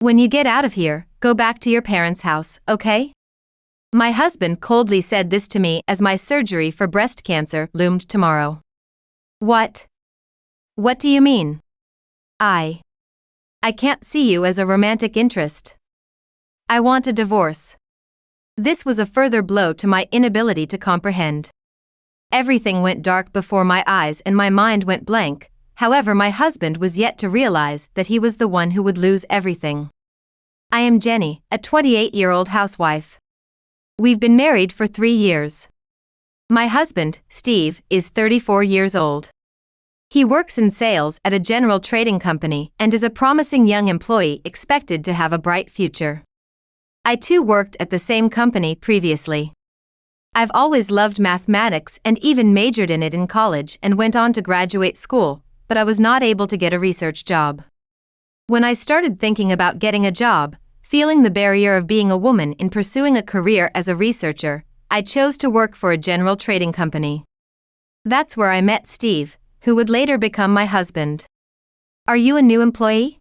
When you get out of here, go back to your parents' house, okay? My husband coldly said this to me as my surgery for breast cancer loomed tomorrow. What? What do you mean? I can't see you as a romantic interest. I want a divorce. This was a further blow to my inability to comprehend. Everything went dark before my eyes and my mind went blank. However, my husband was yet to realize that he was the one who would lose everything. I am Jenny, a 28-year-old housewife. We've been married for 3 years. My husband, Steve, is 34 years old. He works in sales at a general trading company and is a promising young employee expected to have a bright future. I too worked at the same company previously. I've always loved mathematics and even majored in it in college and went on to graduate school, but I was not able to get a research job. When I started thinking about getting a job, feeling the barrier of being a woman in pursuing a career as a researcher, I chose to work for a general trading company. That's where I met Steve, who would later become my husband. Are you a new employee?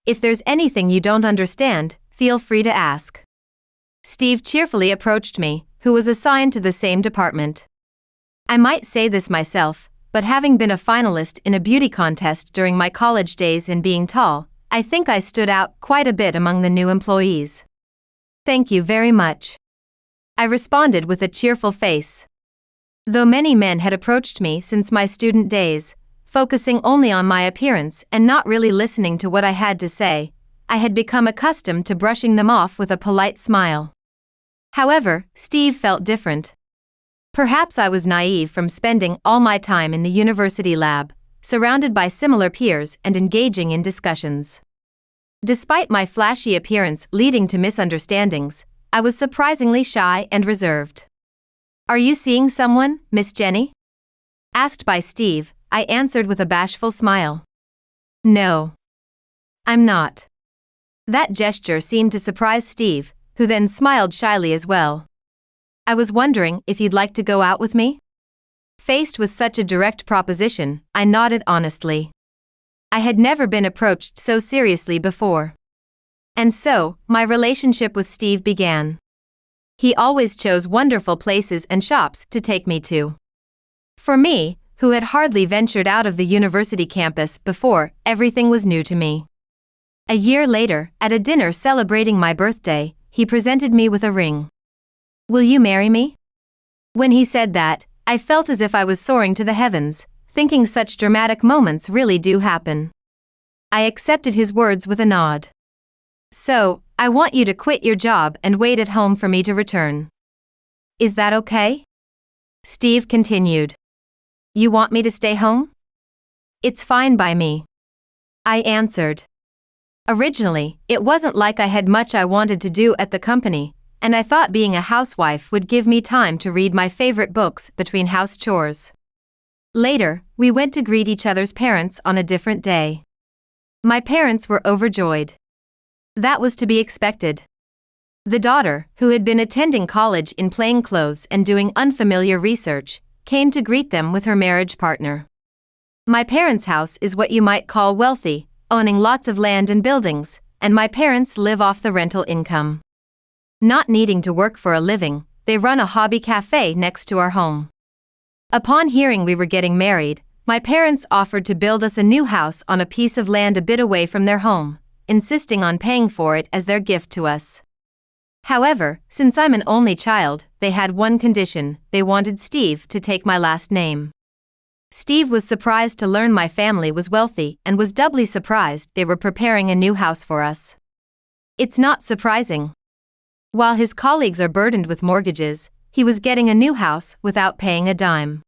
If there's anything you don't understand, feel free to ask. Steve cheerfully approached me, who was assigned to the same department. I might say this myself, but having been a finalist in a beauty contest during my college days and being tall, I think I stood out quite a bit among the new employees. Thank you very much. I responded with a cheerful face. Though many men had approached me since my student days, focusing only on my appearance and not really listening to what I had to say, I had become accustomed to brushing them off with a polite smile. However, Steve felt different. Perhaps I was naive from spending all my time in the university lab, surrounded by similar peers and engaging in discussions. Despite my flashy appearance leading to misunderstandings, I was surprisingly shy and reserved. Are you seeing someone, Miss Jenny? Asked by Steve, I answered with a bashful smile. No. I'm not. That gesture seemed to surprise Steve, who then smiled shyly as well. I was wondering if you'd like to go out with me? Faced with such a direct proposition, I nodded honestly. I had never been approached so seriously before. And so, my relationship with Steve began. He always chose wonderful places and shops to take me to. For me, who had hardly ventured out of the university campus before, everything was new to me. A year later, at a dinner celebrating my birthday, he presented me with a ring. Will you marry me? When he said that, I felt as if I was soaring to the heavens, thinking such dramatic moments really do happen. I accepted his words with a nod. So, I want you to quit your job and wait at home for me to return. Is that okay? Steve continued. You want me to stay home? It's fine by me. I answered. Originally, it wasn't like I had much I wanted to do at the company, and I thought being a housewife would give me time to read my favorite books between house chores. Later, we went to greet each other's parents on a different day. My parents were overjoyed. That was to be expected. The daughter, who had been attending college in plain clothes and doing unfamiliar research, came to greet them with her marriage partner. My parents' house is what you might call wealthy, owning lots of land and buildings, and my parents live off the rental income. Not needing to work for a living, they run a hobby cafe next to our home. Upon hearing we were getting married, my parents offered to build us a new house on a piece of land a bit away from their home, insisting on paying for it as their gift to us. However, since I'm an only child, they had one condition: they wanted Steve to take my last name. Steve was surprised to learn my family was wealthy and was doubly surprised they were preparing a new house for us. It's not surprising. While his colleagues are burdened with mortgages, he was getting a new house without paying a dime.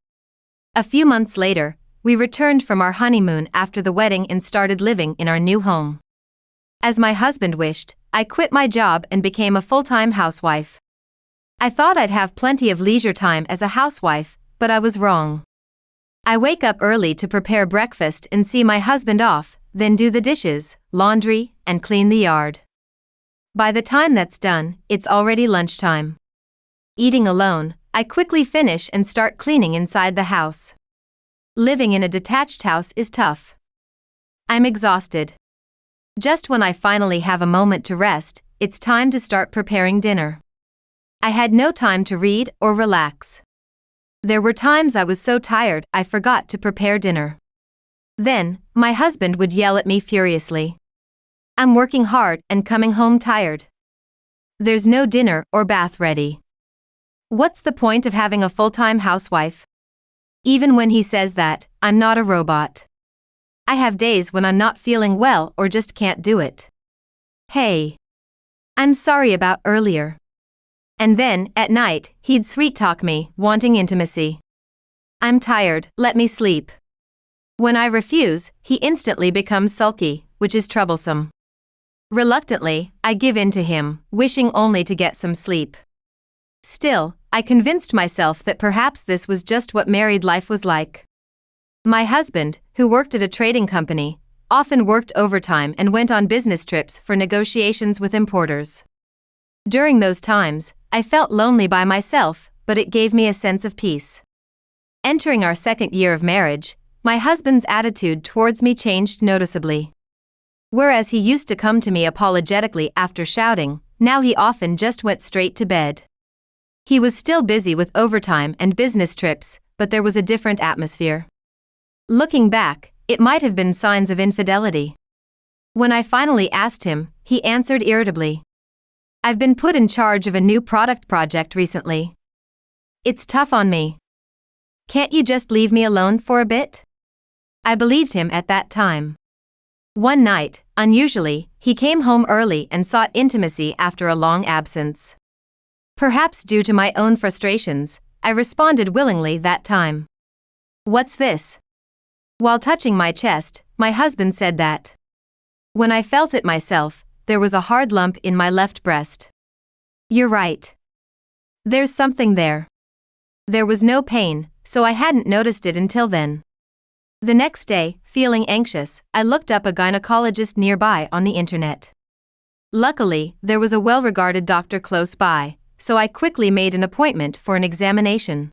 A few months later, we returned from our honeymoon after the wedding and started living in our new home. As my husband wished, I quit my job and became a full-time housewife. I thought I'd have plenty of leisure time as a housewife, but I was wrong. I wake up early to prepare breakfast and see my husband off, then do the dishes, laundry, and clean the yard. By the time that's done, it's already lunchtime. Eating alone, I quickly finish and start cleaning inside the house. Living in a detached house is tough. I'm exhausted. Just when I finally have a moment to rest, it's time to start preparing dinner. I had no time to read or relax. There were times I was so tired I forgot to prepare dinner. Then, my husband would yell at me furiously. I'm working hard and coming home tired. There's no dinner or bath ready. What's the point of having a full-time housewife? Even when he says that, I'm not a robot. I have days when I'm not feeling well or just can't do it. Hey. I'm sorry about earlier. And then, at night, he'd sweet-talk me, wanting intimacy. I'm tired, let me sleep. When I refuse, he instantly becomes sulky, which is troublesome. Reluctantly, I give in to him, wishing only to get some sleep. Still, I convinced myself that perhaps this was just what married life was like. My husband, who worked at a trading company, often worked overtime and went on business trips for negotiations with importers. During those times, I felt lonely by myself, but it gave me a sense of peace. Entering our second year of marriage, my husband's attitude towards me changed noticeably. Whereas he used to come to me apologetically after shouting, now he often just went straight to bed. He was still busy with overtime and business trips, but there was a different atmosphere. Looking back, it might have been signs of infidelity. When I finally asked him, he answered irritably. I've been put in charge of a new product project recently. It's tough on me. Can't you just leave me alone for a bit? I believed him at that time. One night, unusually, he came home early and sought intimacy after a long absence. Perhaps due to my own frustrations, I responded willingly that time. What's this? While touching my chest, my husband said that. When I felt it myself, there was a hard lump in my left breast. You're right. There's something there. There was no pain, so I hadn't noticed it until then. The next day, feeling anxious, I looked up a gynecologist nearby on the internet. Luckily, there was a well-regarded doctor close by, so I quickly made an appointment for an examination.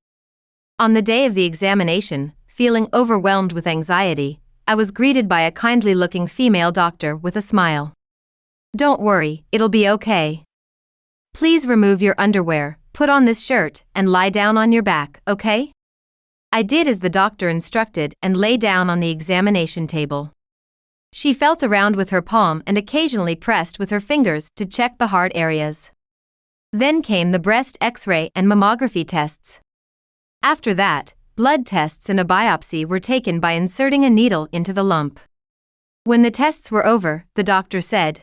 On the day of the examination, feeling overwhelmed with anxiety, I was greeted by a kindly-looking female doctor with a smile. Don't worry, it'll be okay. Please remove your underwear, put on this shirt, and lie down on your back, okay? I did as the doctor instructed and lay down on the examination table. She felt around with her palm and occasionally pressed with her fingers to check the hard areas. Then came the breast X-ray and mammography tests. After that, blood tests and a biopsy were taken by inserting a needle into the lump. When the tests were over, the doctor said,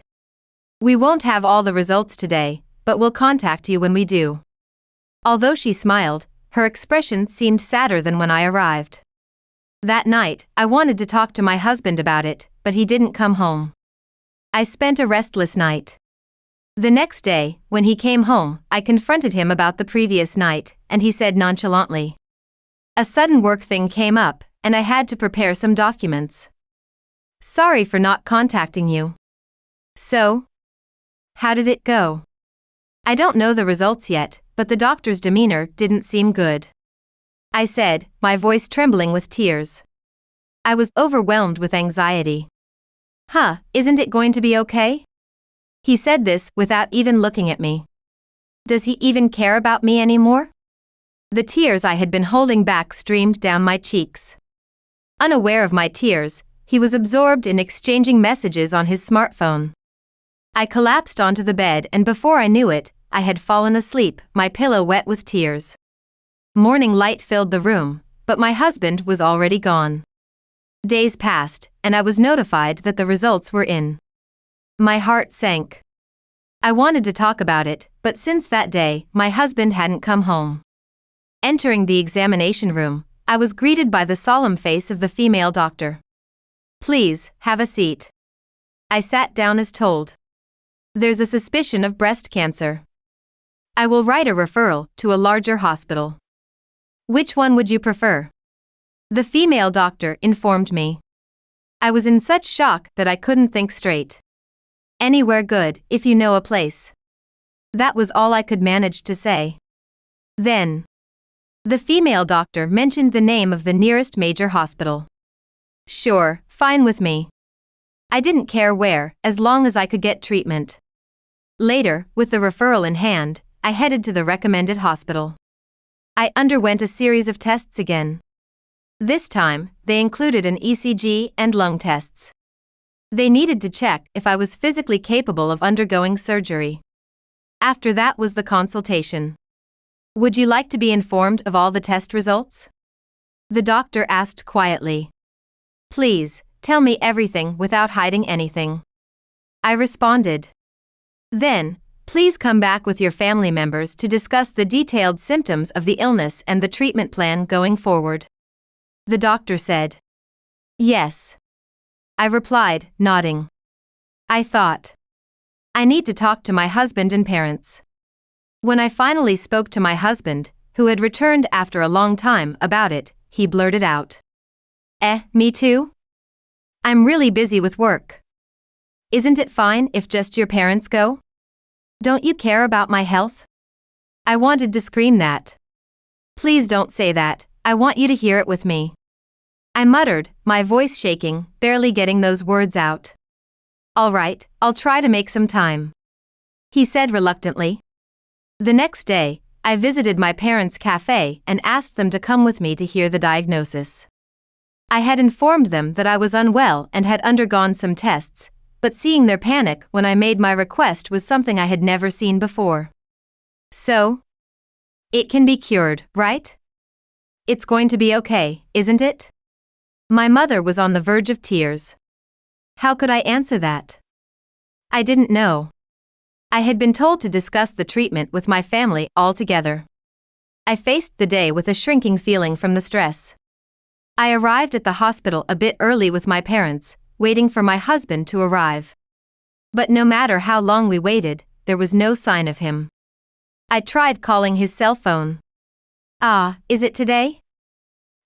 "We won't have all the results today, but we'll contact you when we do." Although she smiled, her expression seemed sadder than when I arrived. That night, I wanted to talk to my husband about it, but he didn't come home. I spent a restless night. The next day, when he came home, I confronted him about the previous night, and he said nonchalantly, "A sudden work thing came up, and I had to prepare some documents. Sorry for not contacting you." So? How did it go? I don't know the results yet, but the doctor's demeanor didn't seem good. I said, my voice trembling with tears. I was overwhelmed with anxiety. Isn't it going to be okay? He said this without even looking at me. Does he even care about me anymore? The tears I had been holding back streamed down my cheeks. Unaware of my tears, he was absorbed in exchanging messages on his smartphone. I collapsed onto the bed and before I knew it, I had fallen asleep, my pillow wet with tears. Morning light filled the room, but my husband was already gone. Days passed, and I was notified that the results were in. My heart sank. I wanted to talk about it, but since that day, my husband hadn't come home. Entering the examination room, I was greeted by the solemn face of the female doctor. "Please, have a seat." I sat down as told. "There's a suspicion of breast cancer. I will write a referral to a larger hospital. Which one would you prefer?" The female doctor informed me. I was in such shock that I couldn't think straight. "Anywhere good, if you know a place." That was all I could manage to say. Then, the female doctor mentioned the name of the nearest major hospital. "Sure, fine with me." I didn't care where, as long as I could get treatment. Later, with the referral in hand, I headed to the recommended hospital. I underwent a series of tests again. This time, they included an ECG and lung tests. They needed to check if I was physically capable of undergoing surgery. After that was the consultation. Would you like to be informed of all the test results? The doctor asked quietly. Please, tell me everything without hiding anything. I responded. Then, please come back with your family members to discuss the detailed symptoms of the illness and the treatment plan going forward. The doctor said. Yes. I replied, nodding. I thought. I need to talk to my husband and parents. When I finally spoke to my husband, who had returned after a long time, about it, he blurted out. Me too? I'm really busy with work. Isn't it fine if just your parents go? Don't you care about my health? I wanted to scream that. Please don't say that, I want you to hear it with me. I muttered, my voice shaking, barely getting those words out. All right, I'll try to make some time. He said reluctantly. The next day, I visited my parents' cafe and asked them to come with me to hear the diagnosis. I had informed them that I was unwell and had undergone some tests, but seeing their panic when I made my request was something I had never seen before. So? It can be cured, right? It's going to be okay, isn't it? My mother was on the verge of tears. How could I answer that? I didn't know. I had been told to discuss the treatment with my family altogether. I faced the day with a shrinking feeling from the stress. I arrived at the hospital a bit early with my parents, waiting for my husband to arrive. But no matter how long we waited, there was no sign of him. I tried calling his cell phone. Is it today?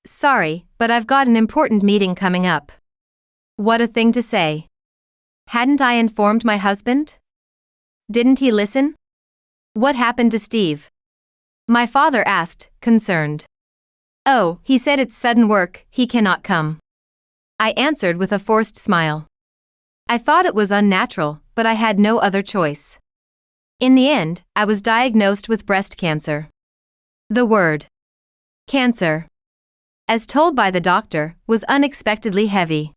Sorry, but I've got an important meeting coming up. What a thing to say. Hadn't I informed my husband? Didn't he listen? What happened to Steve? My father asked, concerned. Oh, he said it's sudden work, he cannot come. I answered with a forced smile. I thought it was unnatural, but I had no other choice. In the end, I was diagnosed with breast cancer. The word cancer, as told by the doctor, was unexpectedly heavy.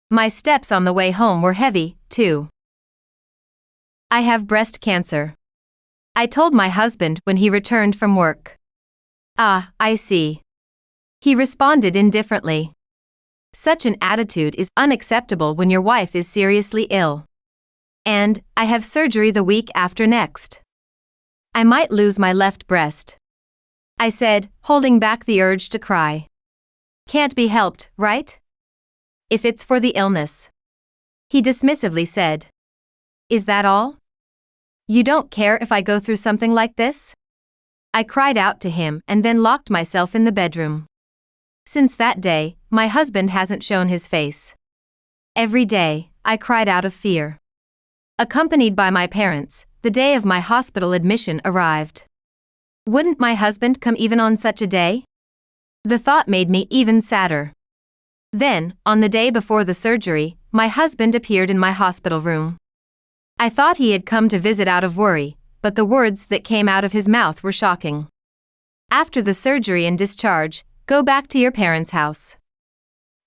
My steps on the way home were heavy, too. I have breast cancer. I told my husband when he returned from work. I see. He responded indifferently. Such an attitude is unacceptable when your wife is seriously ill. And, I have surgery the week after next. I might lose my left breast. I said, holding back the urge to cry. Can't be helped, right? If it's for the illness. He dismissively said. Is that all? You don't care if I go through something like this? I cried out to him and then locked myself in the bedroom. Since that day, my husband hasn't shown his face. Every day, I cried out of fear. Accompanied by my parents, the day of my hospital admission arrived. Wouldn't my husband come even on such a day? The thought made me even sadder. Then, on the day before the surgery, my husband appeared in my hospital room. I thought he had come to visit out of worry, but the words that came out of his mouth were shocking. After the surgery and discharge, go back to your parents' house.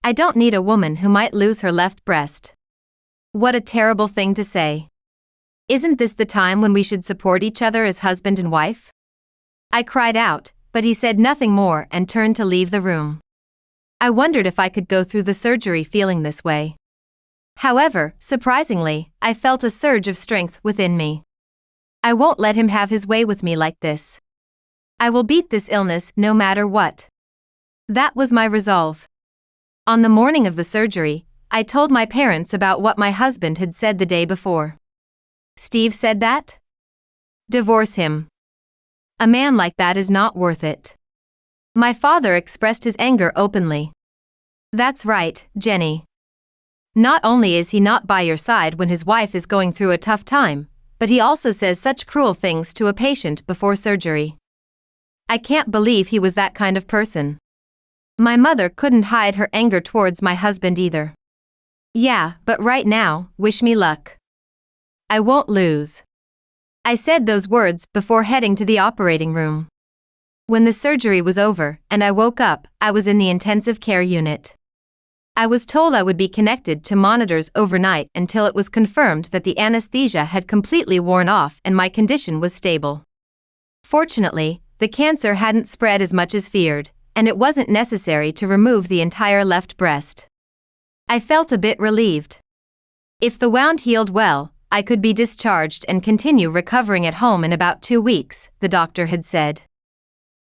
I don't need a woman who might lose her left breast. What a terrible thing to say. Isn't this the time when we should support each other as husband and wife? I cried out, but he said nothing more and turned to leave the room. I wondered if I could go through the surgery feeling this way. However, surprisingly, I felt a surge of strength within me. I won't let him have his way with me like this. I will beat this illness no matter what. That was my resolve. On the morning of the surgery, I told my parents about what my husband had said the day before. Steve said that? Divorce him. A man like that is not worth it. My father expressed his anger openly. That's right, Jenny. Not only is he not by your side when his wife is going through a tough time, but he also says such cruel things to a patient before surgery. I can't believe he was that kind of person. My mother couldn't hide her anger towards my husband either. Yeah, but right now, wish me luck. I won't lose. I said those words before heading to the operating room. When the surgery was over and I woke up, I was in the intensive care unit. I was told I would be connected to monitors overnight until it was confirmed that the anesthesia had completely worn off and my condition was stable. Fortunately, the cancer hadn't spread as much as feared, and it wasn't necessary to remove the entire left breast. I felt a bit relieved. If the wound healed well, I could be discharged and continue recovering at home in about 2 weeks, the doctor had said.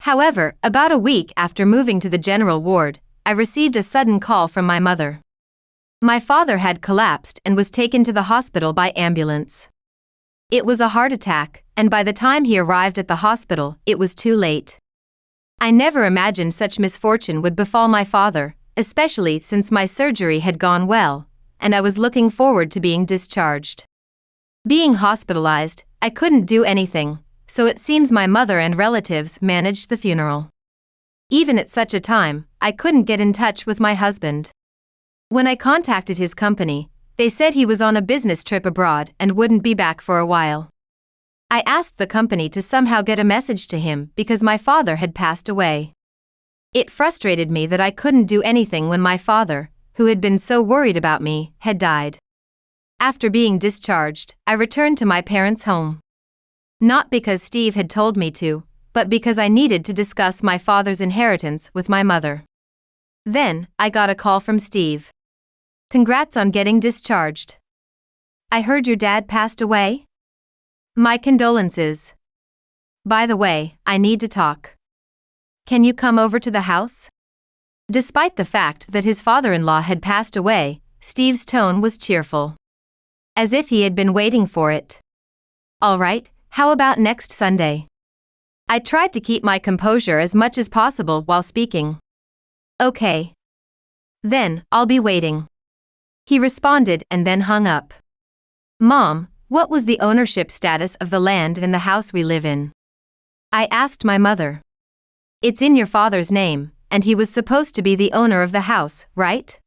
However, about a week after moving to the general ward, I received a sudden call from my mother. My father had collapsed and was taken to the hospital by ambulance. It was a heart attack, and by the time he arrived at the hospital, it was too late. I never imagined such misfortune would befall my father, especially since my surgery had gone well, and I was looking forward to being discharged. Being hospitalized, I couldn't do anything, so it seems my mother and relatives managed the funeral. Even at such a time, I couldn't get in touch with my husband. When I contacted his company, they said he was on a business trip abroad and wouldn't be back for a while. I asked the company to somehow get a message to him because my father had passed away. It frustrated me that I couldn't do anything when my father, who had been so worried about me, had died. After being discharged, I returned to my parents' home. Not because Steve had told me to, but because I needed to discuss my father's inheritance with my mother. Then, I got a call from Steve. Congrats on getting discharged. I heard your dad passed away? My condolences. By the way, I need to talk. Can you come over to the house? Despite the fact that his father-in-law had passed away, Steve's tone was cheerful. As if he had been waiting for it. All right, how about next Sunday? I tried to keep my composure as much as possible while speaking. Okay. Then, I'll be waiting. He responded and then hung up. Mom, what was the ownership status of the land and the house we live in? I asked my mother. It's in your father's name, and he was supposed to be the owner of the house, right?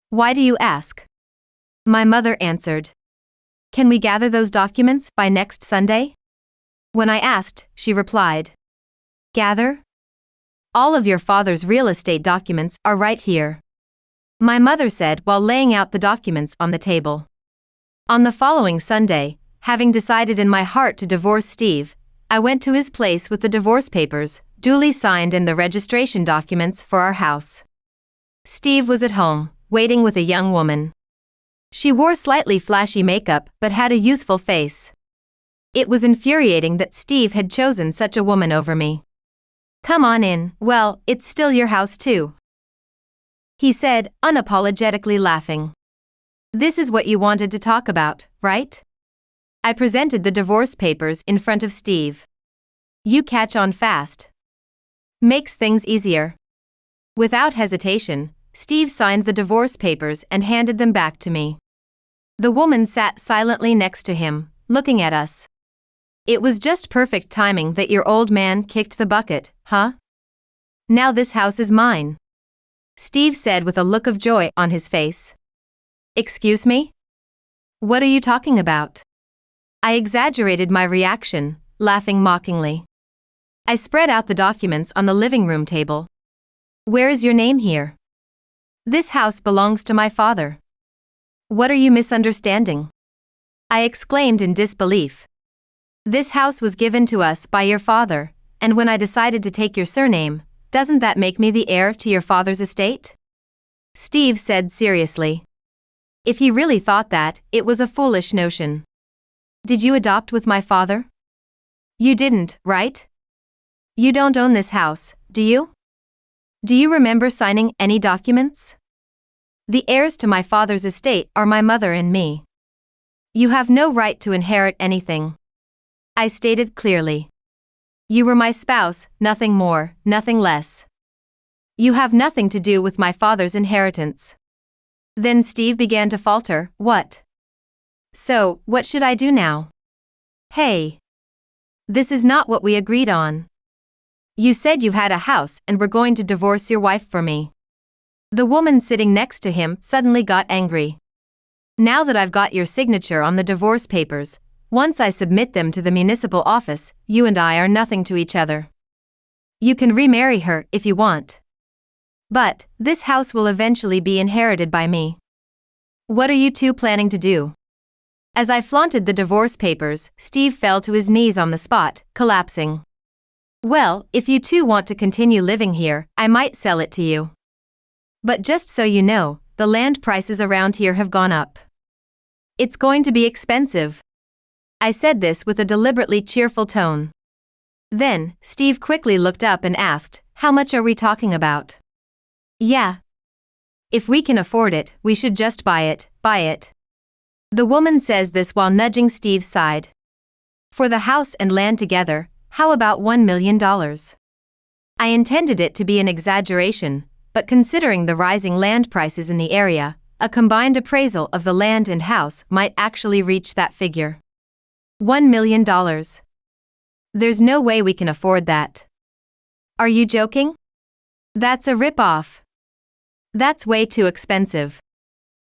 Why do you ask? My mother answered. Can we gather those documents by next Sunday? When I asked, she replied. Gather? All of your father's real estate documents are right here. My mother said while laying out the documents on the table. On the following Sunday, having decided in my heart to divorce Steve, I went to his place with the divorce papers, duly signed, and the registration documents for our house. Steve was at home, waiting with a young woman. She wore slightly flashy makeup but had a youthful face. It was infuriating that Steve had chosen such a woman over me. Come on in, well, it's still your house too. He said, unapologetically laughing. This is what you wanted to talk about, right? I presented the divorce papers in front of Steve. You catch on fast. Makes things easier. Without hesitation, Steve signed the divorce papers and handed them back to me. The woman sat silently next to him, looking at us. It was just perfect timing that your old man kicked the bucket, huh? Now this house is mine. Steve said with a look of joy on his face. Excuse me? What are you talking about? I exaggerated my reaction, laughing mockingly. I spread out the documents on the living room table. Where is your name here? This house belongs to my father. What are you misunderstanding? I exclaimed in disbelief. This house was given to us by your father, and when I decided to take your surname, doesn't that make me the heir to your father's estate? Steve said seriously. If he really thought that, it was a foolish notion. Did you adopt with my father? You didn't, right? You don't own this house, do you? Do you remember signing any documents? The heirs to my father's estate are my mother and me. You have no right to inherit anything. I stated clearly. You were my spouse, nothing more, nothing less. You have nothing to do with my father's inheritance. Then Steve began to falter, what? So, what should I do now? Hey. This is not what we agreed on. You said you had a house and were going to divorce your wife for me. The woman sitting next to him suddenly got angry. Now that I've got your signature on the divorce papers, once I submit them to the municipal office, you and I are nothing to each other. You can remarry her if you want. But this house will eventually be inherited by me. What are you two planning to do? As I flaunted the divorce papers, Steve fell to his knees on the spot, collapsing. Well, if you two want to continue living here, I might sell it to you. But just so you know, the land prices around here have gone up. It's going to be expensive. I said this with a deliberately cheerful tone. Then, Steve quickly looked up and asked, "How much are we talking about?" "Yeah. If we can afford it, we should just buy it. The woman says this while nudging Steve's side. For the house and land together, how about $1 million? I intended it to be an exaggeration, but considering the rising land prices in the area, a combined appraisal of the land and house might actually reach that figure. $1 million. There's no way we can afford that. Are you joking? That's a rip-off. That's way too expensive.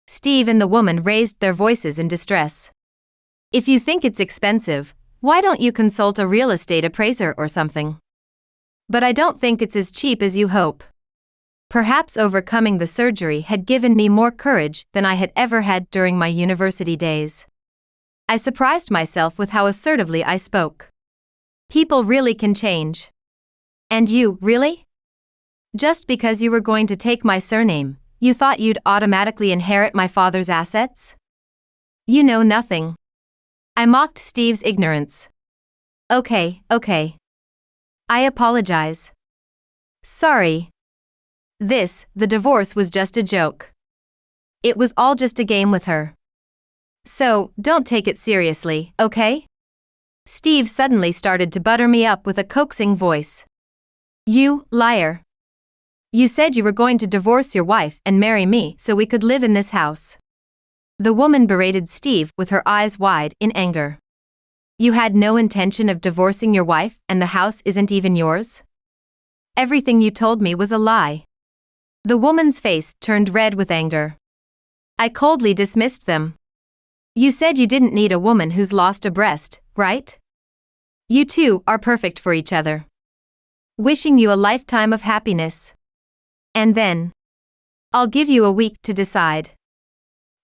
Steve and the woman raised their voices in distress. If you think it's expensive, why don't you consult a real estate appraiser or something? But I don't think it's as cheap as you hope. Perhaps overcoming the surgery had given me more courage than I had ever had during my university days. I surprised myself with how assertively I spoke. People really can change. And you, really? Just because you were going to take my surname, you thought you'd automatically inherit my father's assets? You know nothing. I mocked Steve's ignorance. Okay. I apologize. Sorry. The divorce was just a joke. It was all just a game with her. So, don't take it seriously, okay? Steve suddenly started to butter me up with a coaxing voice. You liar. You said you were going to divorce your wife and marry me so we could live in this house. The woman berated Steve with her eyes wide in anger. You had no intention of divorcing your wife and the house isn't even yours? Everything you told me was a lie. The woman's face turned red with anger. I coldly dismissed them. You said you didn't need a woman who's lost a breast, right? You two are perfect for each other. Wishing you a lifetime of happiness. And then, I'll give you a week to decide.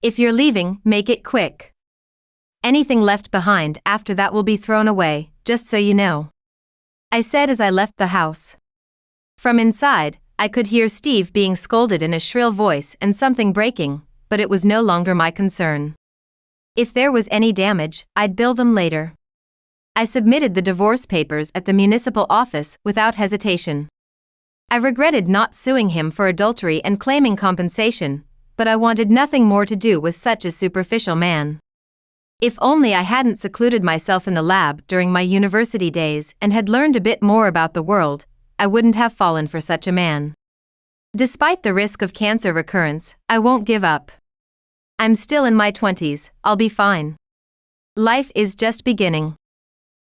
If you're leaving, make it quick. Anything left behind after that will be thrown away, just so you know. I said as I left the house. From inside, I could hear Steve being scolded in a shrill voice and something breaking, but it was no longer my concern. If there was any damage, I'd bill them later. I submitted the divorce papers at the municipal office without hesitation. I regretted not suing him for adultery and claiming compensation, but I wanted nothing more to do with such a superficial man. If only I hadn't secluded myself in the lab during my university days and had learned a bit more about the world, I wouldn't have fallen for such a man. Despite the risk of cancer recurrence, I won't give up. I'm still in my 20s, I'll be fine. Life is just beginning.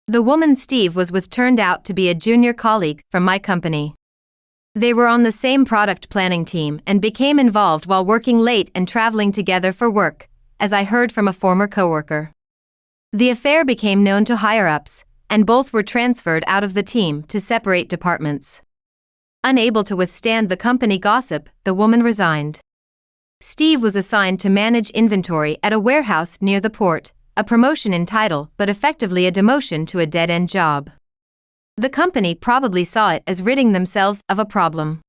The woman Steve was with turned out to be a junior colleague from my company. They were on the same product planning team and became involved while working late and traveling together for work, as I heard from a former coworker. The affair became known to higher-ups, and both were transferred out of the team to separate departments. Unable to withstand the company gossip, the woman resigned. Steve was assigned to manage inventory at a warehouse near the port, a promotion in title but effectively a demotion to a dead-end job. The company probably saw it as ridding themselves of a problem.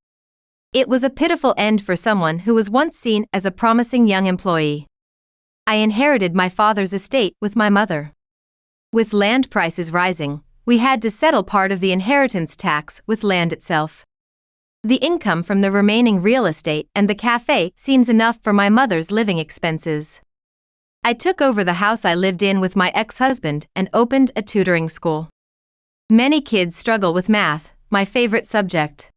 It was a pitiful end for someone who was once seen as a promising young employee. I inherited my father's estate with my mother. With land prices rising, we had to settle part of the inheritance tax with land itself. The income from the remaining real estate and the cafe seems enough for my mother's living expenses. I took over the house I lived in with my ex-husband and opened a tutoring school. Many kids struggle with math, my favorite subject.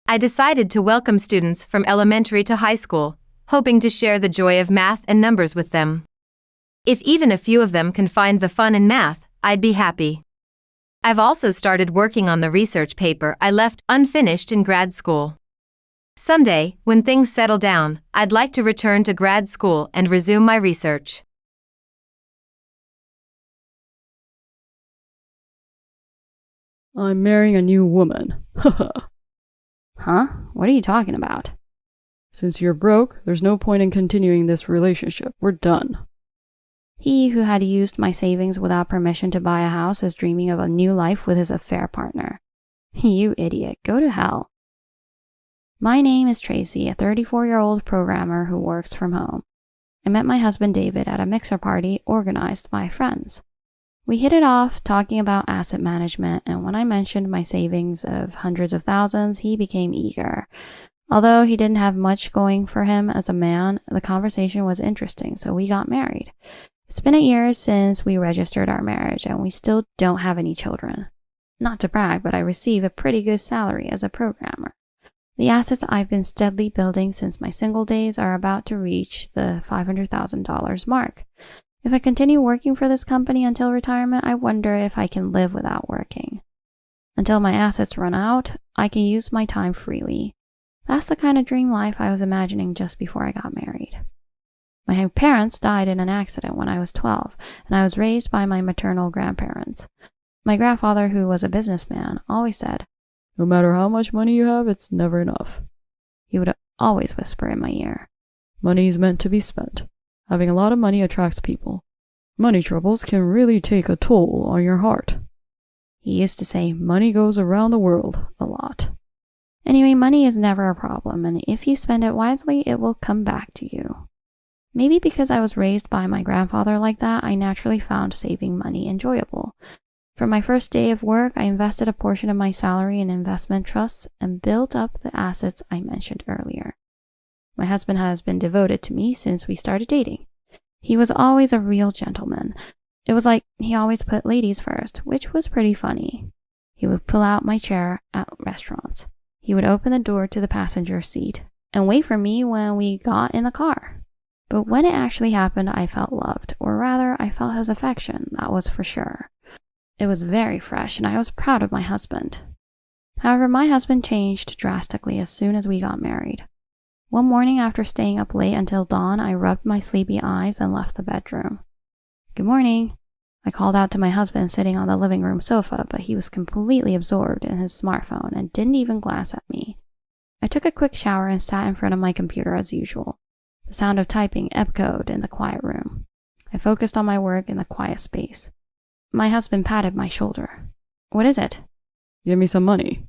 I decided to welcome students from elementary to high school, hoping to share the joy of math and numbers with them. If even a few of them can find the fun in math, I'd be happy. I've also started working on the research paper I left unfinished in grad school. Someday, when things settle down, I'd like to return to grad school and resume my research. I'm marrying a new woman. Haha. Huh? What are you talking about? Since you're broke, there's no point in continuing this relationship. We're done. He who had used my savings without permission to buy a house is dreaming of a new life with his affair partner. You idiot, go to hell. My name is Tracy, a 34-year-old programmer who works from home. I met my husband David at a mixer party organized by friends. We hit it off talking about asset management, and when I mentioned my savings of hundreds of thousands, he became eager. Although he didn't have much going for him as a man, the conversation was interesting, so we got married. It's been a year since we registered our marriage, and we still don't have any children. Not to brag, but I receive a pretty good salary as a programmer. The assets I've been steadily building since my single days are about to reach the $500,000 mark. If I continue working for this company until retirement, I wonder if I can live without working. Until my assets run out, I can use my time freely. That's the kind of dream life I was imagining just before I got married. My parents died in an accident when I was 12, and I was raised by my maternal grandparents. My grandfather, who was a businessman, always said, No matter how much money you have, it's never enough. He would always whisper in my ear, Money is meant to be spent. Having a lot of money attracts people. Money troubles can really take a toll on your heart. He used to say, Money goes around the world a lot. Anyway, money is never a problem, and if you spend it wisely, it will come back to you. Maybe because I was raised by my grandfather like that, I naturally found saving money enjoyable. From my first day of work, I invested a portion of my salary in investment trusts and built up the assets I mentioned earlier. My husband has been devoted to me since we started dating. He was always a real gentleman. It was like he always put ladies first, which was pretty funny. He would pull out my chair at restaurants. He would open the door to the passenger seat and wait for me when we got in the car. But when it actually happened, I felt loved, or rather, I felt his affection, that was for sure. It was very fresh, and I was proud of my husband. However, my husband changed drastically as soon as we got married. One morning after staying up late until dawn, I rubbed my sleepy eyes and left the bedroom. Good morning. I called out to my husband sitting on the living room sofa, but he was completely absorbed in his smartphone and didn't even glance at me. I took a quick shower and sat in front of my computer as usual. The sound of typing echoed in the quiet room. I focused on my work in the quiet space. My husband patted my shoulder. What is it? Give me some money.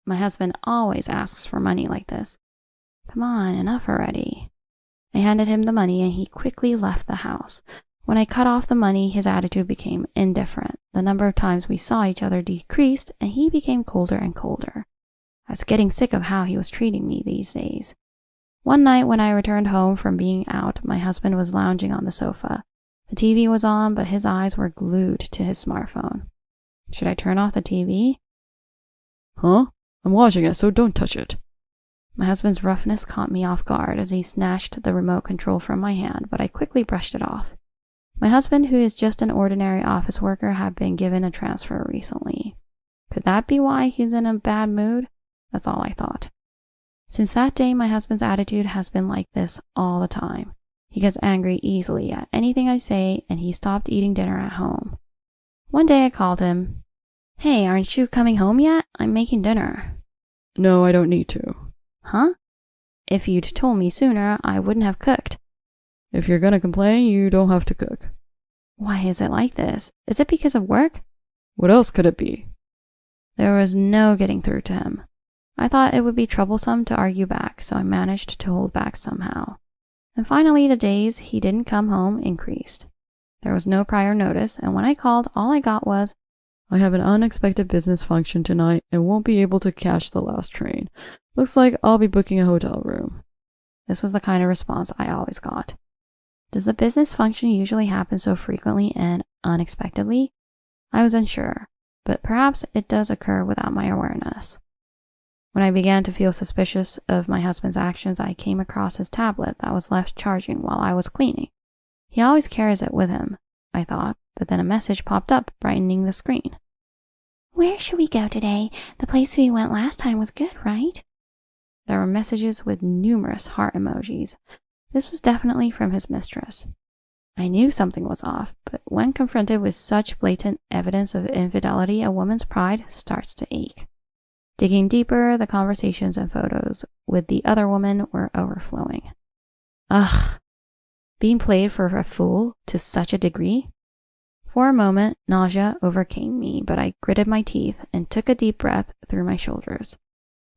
My husband always asks for money like this. Come on, enough already. I handed him the money and he quickly left the house. When I cut off the money, his attitude became indifferent. The number of times we saw each other decreased and he became colder and colder. I was getting sick of how he was treating me these days. One night when I returned home from being out, my husband was lounging on the sofa. The TV was on, but his eyes were glued to his smartphone. Should I turn off the TV? Huh? I'm watching it, so don't touch it. My husband's roughness caught me off guard as he snatched the remote control from my hand, but I quickly brushed it off. My husband, who is just an ordinary office worker, had been given a transfer recently. Could that be why he's in a bad mood? That's all I thought. Since that day, my husband's attitude has been like this all the time. He gets angry easily at anything I say, and he stopped eating dinner at home. One day I called him. Hey, aren't you coming home yet? I'm making dinner. No, I don't need to. Huh? If you'd told me sooner, I wouldn't have cooked. If you're gonna complain, you don't have to cook. Why is it like this? Is it because of work? What else could it be? There was no getting through to him. I thought it would be troublesome to argue back, so I managed to hold back somehow. And finally, the days he didn't come home increased. There was no prior notice, and when I called, all I got was, I have an unexpected business function tonight and won't be able to catch the last train. Looks like I'll be booking a hotel room. This was the kind of response I always got. Does the business function usually happen so frequently and unexpectedly? I was unsure, but perhaps it does occur without my awareness. When I began to feel suspicious of my husband's actions, I came across his tablet that was left charging while I was cleaning. He always carries it with him, I thought, but then a message popped up, brightening the screen. Where should we go today? The place we went last time was good, right? There were messages with numerous heart emojis. This was definitely from his mistress. I knew something was off, but when confronted with such blatant evidence of infidelity, a woman's pride starts to ache. Digging deeper, the conversations and photos with the other woman were overflowing. Ugh. Being played for a fool to such a degree? For a moment, nausea overcame me, but I gritted my teeth and took a deep breath through my shoulders.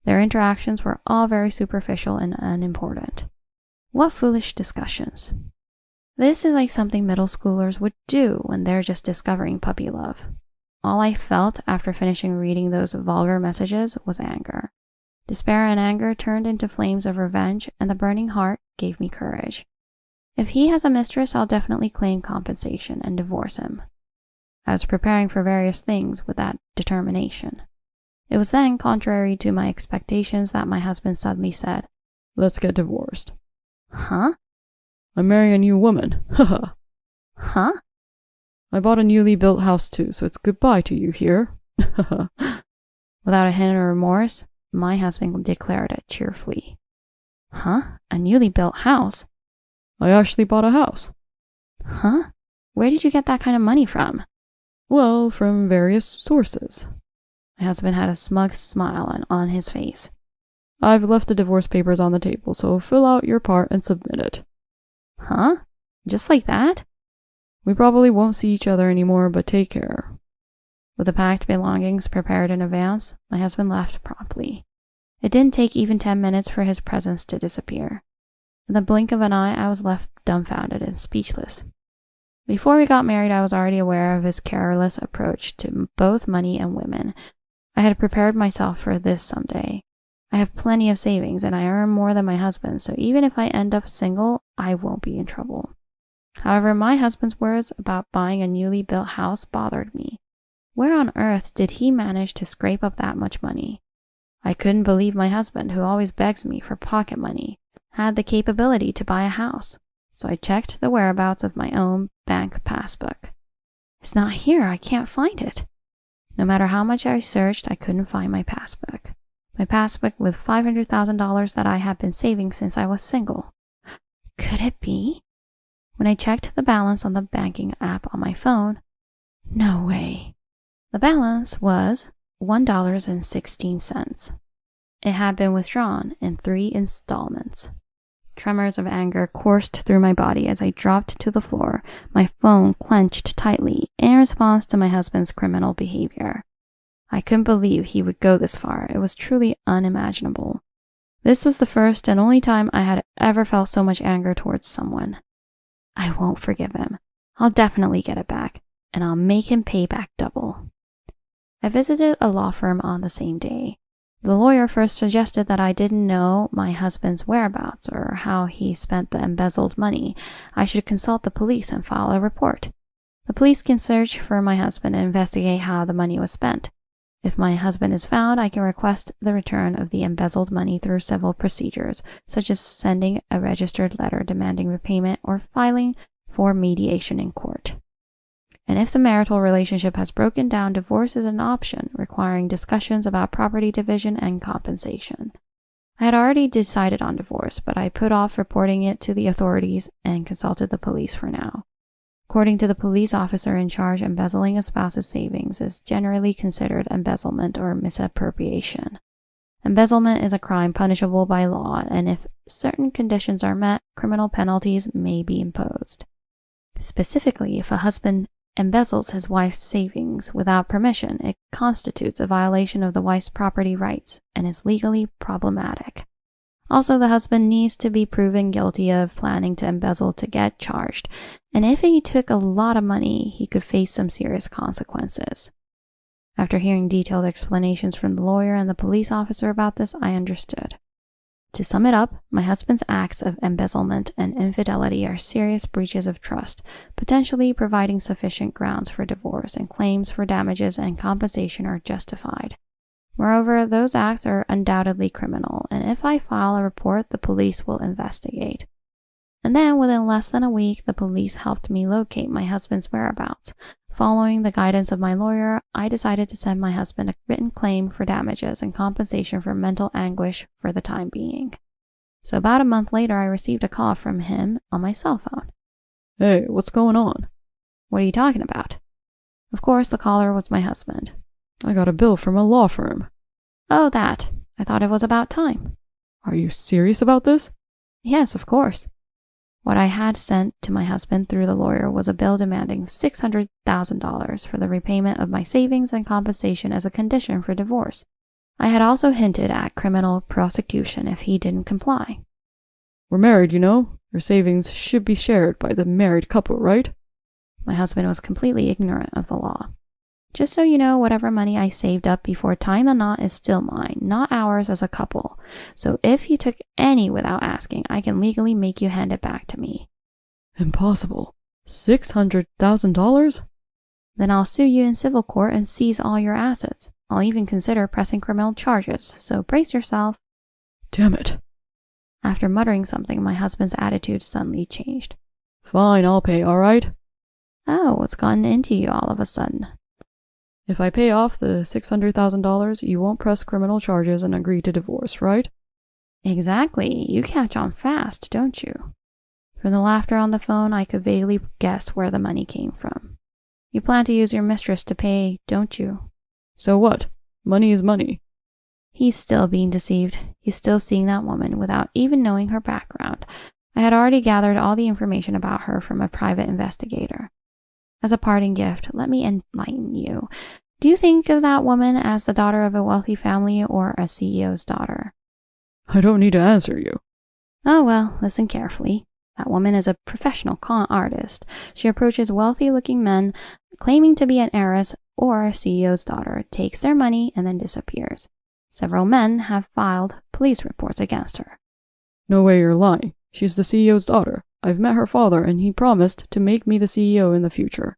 Their interactions were all very superficial and unimportant. What foolish discussions. This is like something middle schoolers would do when they're just discovering puppy love. All I felt after finishing reading those vulgar messages was anger. Despair and anger turned into flames of revenge, and the burning heart gave me courage. If he has a mistress, I'll definitely claim compensation and divorce him. I was preparing for various things with that determination. It was then, contrary to my expectations, that my husband suddenly said, "Let's get divorced." Huh? "I'm marrying a new woman. Haha." Huh? "I bought a newly built house too, so it's goodbye to you here." Without a hint of remorse, my husband declared it cheerfully. Huh? A newly built house? "I actually bought a house." Huh? Where did you get that kind of money from? "Well, from various sources." My husband had a smug smile on his face. "I've left the divorce papers on the table, so fill out your part and submit it." Huh? Just like that? "We probably won't see each other anymore, but take care." With the packed belongings prepared in advance, my husband left promptly. It didn't take even 10 minutes for his presence to disappear. In the blink of an eye, I was left dumbfounded and speechless. Before we got married, I was already aware of his careless approach to both money and women. I had prepared myself for this someday. I have plenty of savings, and I earn more than my husband, so even if I end up single, I won't be in trouble. However, my husband's words about buying a newly built house bothered me. Where on earth did he manage to scrape up that much money? I couldn't believe my husband, who always begs me for pocket money, had the capability to buy a house, so I checked the whereabouts of my own bank passbook. It's not here, I can't find it. No matter how much I searched, I couldn't find my passbook. My passbook with $500,000 that I had been saving since I was single. Could it be? When I checked the balance on the banking app on my phone, no way. The balance was $1.16. It had been withdrawn in 3 installments. Tremors of anger coursed through my body as I dropped to the floor, my phone clenched tightly in response to my husband's criminal behavior. I couldn't believe he would go this far. It was truly unimaginable. This was the first and only time I had ever felt so much anger towards someone. I won't forgive him. I'll definitely get it back, and I'll make him pay back double. I visited a law firm on the same day. The lawyer first suggested that I didn't know my husband's whereabouts or how he spent the embezzled money. I should consult the police and file a report. The police can search for my husband and investigate how the money was spent. If my husband is found, I can request the return of the embezzled money through civil procedures, such as sending a registered letter demanding repayment or filing for mediation in court. And if the marital relationship has broken down, divorce is an option, requiring discussions about property division and compensation. I had already decided on divorce, but I put off reporting it to the authorities and consulted the police for now. According to the police officer in charge, embezzling a spouse's savings is generally considered embezzlement or misappropriation. Embezzlement is a crime punishable by law, and if certain conditions are met, criminal penalties may be imposed. Specifically, if a husband embezzles his wife's savings without permission, it constitutes a violation of the wife's property rights and is legally problematic. Also, the husband needs to be proven guilty of planning to embezzle to get charged, and if he took a lot of money, he could face some serious consequences. After hearing detailed explanations from the lawyer and the police officer about this, I understood. To sum it up, my husband's acts of embezzlement and infidelity are serious breaches of trust, potentially providing sufficient grounds for divorce, and claims for damages and compensation are justified. Moreover, those acts are undoubtedly criminal, and if I file a report, the police will investigate. And then, within less than a week, the police helped me locate my husband's whereabouts, Following the guidance of my lawyer, I decided to send my husband a written claim for damages and compensation for mental anguish for the time being. So about a month later, I received a call from him on my cell phone. Hey, what's going on? What are you talking about? Of course, the caller was my husband. I got a bill from a law firm. Oh, that. I thought it was about time. Are you serious about this? Yes, of course. What I had sent to my husband through the lawyer was a bill demanding $600,000 for the repayment of my savings and compensation as a condition for divorce. I had also hinted at criminal prosecution if he didn't comply. We're married, you know. Your savings should be shared by the married couple, right? My husband was completely ignorant of the law. Just so you know, whatever money I saved up before tying the knot is still mine, not ours as a couple. So if you took any without asking, I can legally make you hand it back to me. Impossible. $600,000? Then I'll sue you in civil court and seize all your assets. I'll even consider pressing criminal charges, so brace yourself. Damn it. After muttering something, my husband's attitude suddenly changed. Fine, I'll pay, all right? Oh, what's gotten into you all of a sudden? If I pay off the $600,000, you won't press criminal charges and agree to divorce, right? Exactly. You catch on fast, don't you? From the laughter on the phone, I could vaguely guess where the money came from. You plan to use your mistress to pay, don't you? So what? Money is money. He's still being deceived. He's still seeing that woman without even knowing her background. I had already gathered all the information about her from a private investigator. As a parting gift, let me enlighten you. Do you think of that woman as the daughter of a wealthy family or a CEO's daughter? I don't need to answer you. Oh well, listen carefully. That woman is a professional con artist. She approaches wealthy-looking men claiming to be an heiress or a CEO's daughter, takes their money, and then disappears. Several men have filed police reports against her. No way you're lying. She's the CEO's daughter. I've met her father, and he promised to make me the CEO in the future.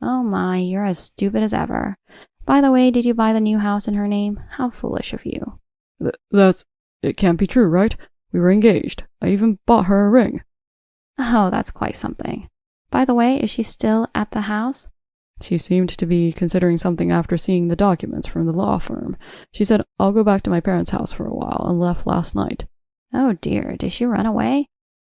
Oh my, you're as stupid as ever. By the way, did you buy the new house in her name? How foolish of you. It can't be true, right? We were engaged. I even bought her a ring. Oh, that's quite something. By the way, is she still at the house? She seemed to be considering something after seeing the documents from the law firm. She said, I'll go back to my parents' house for a while, and left last night. Oh dear, did she run away?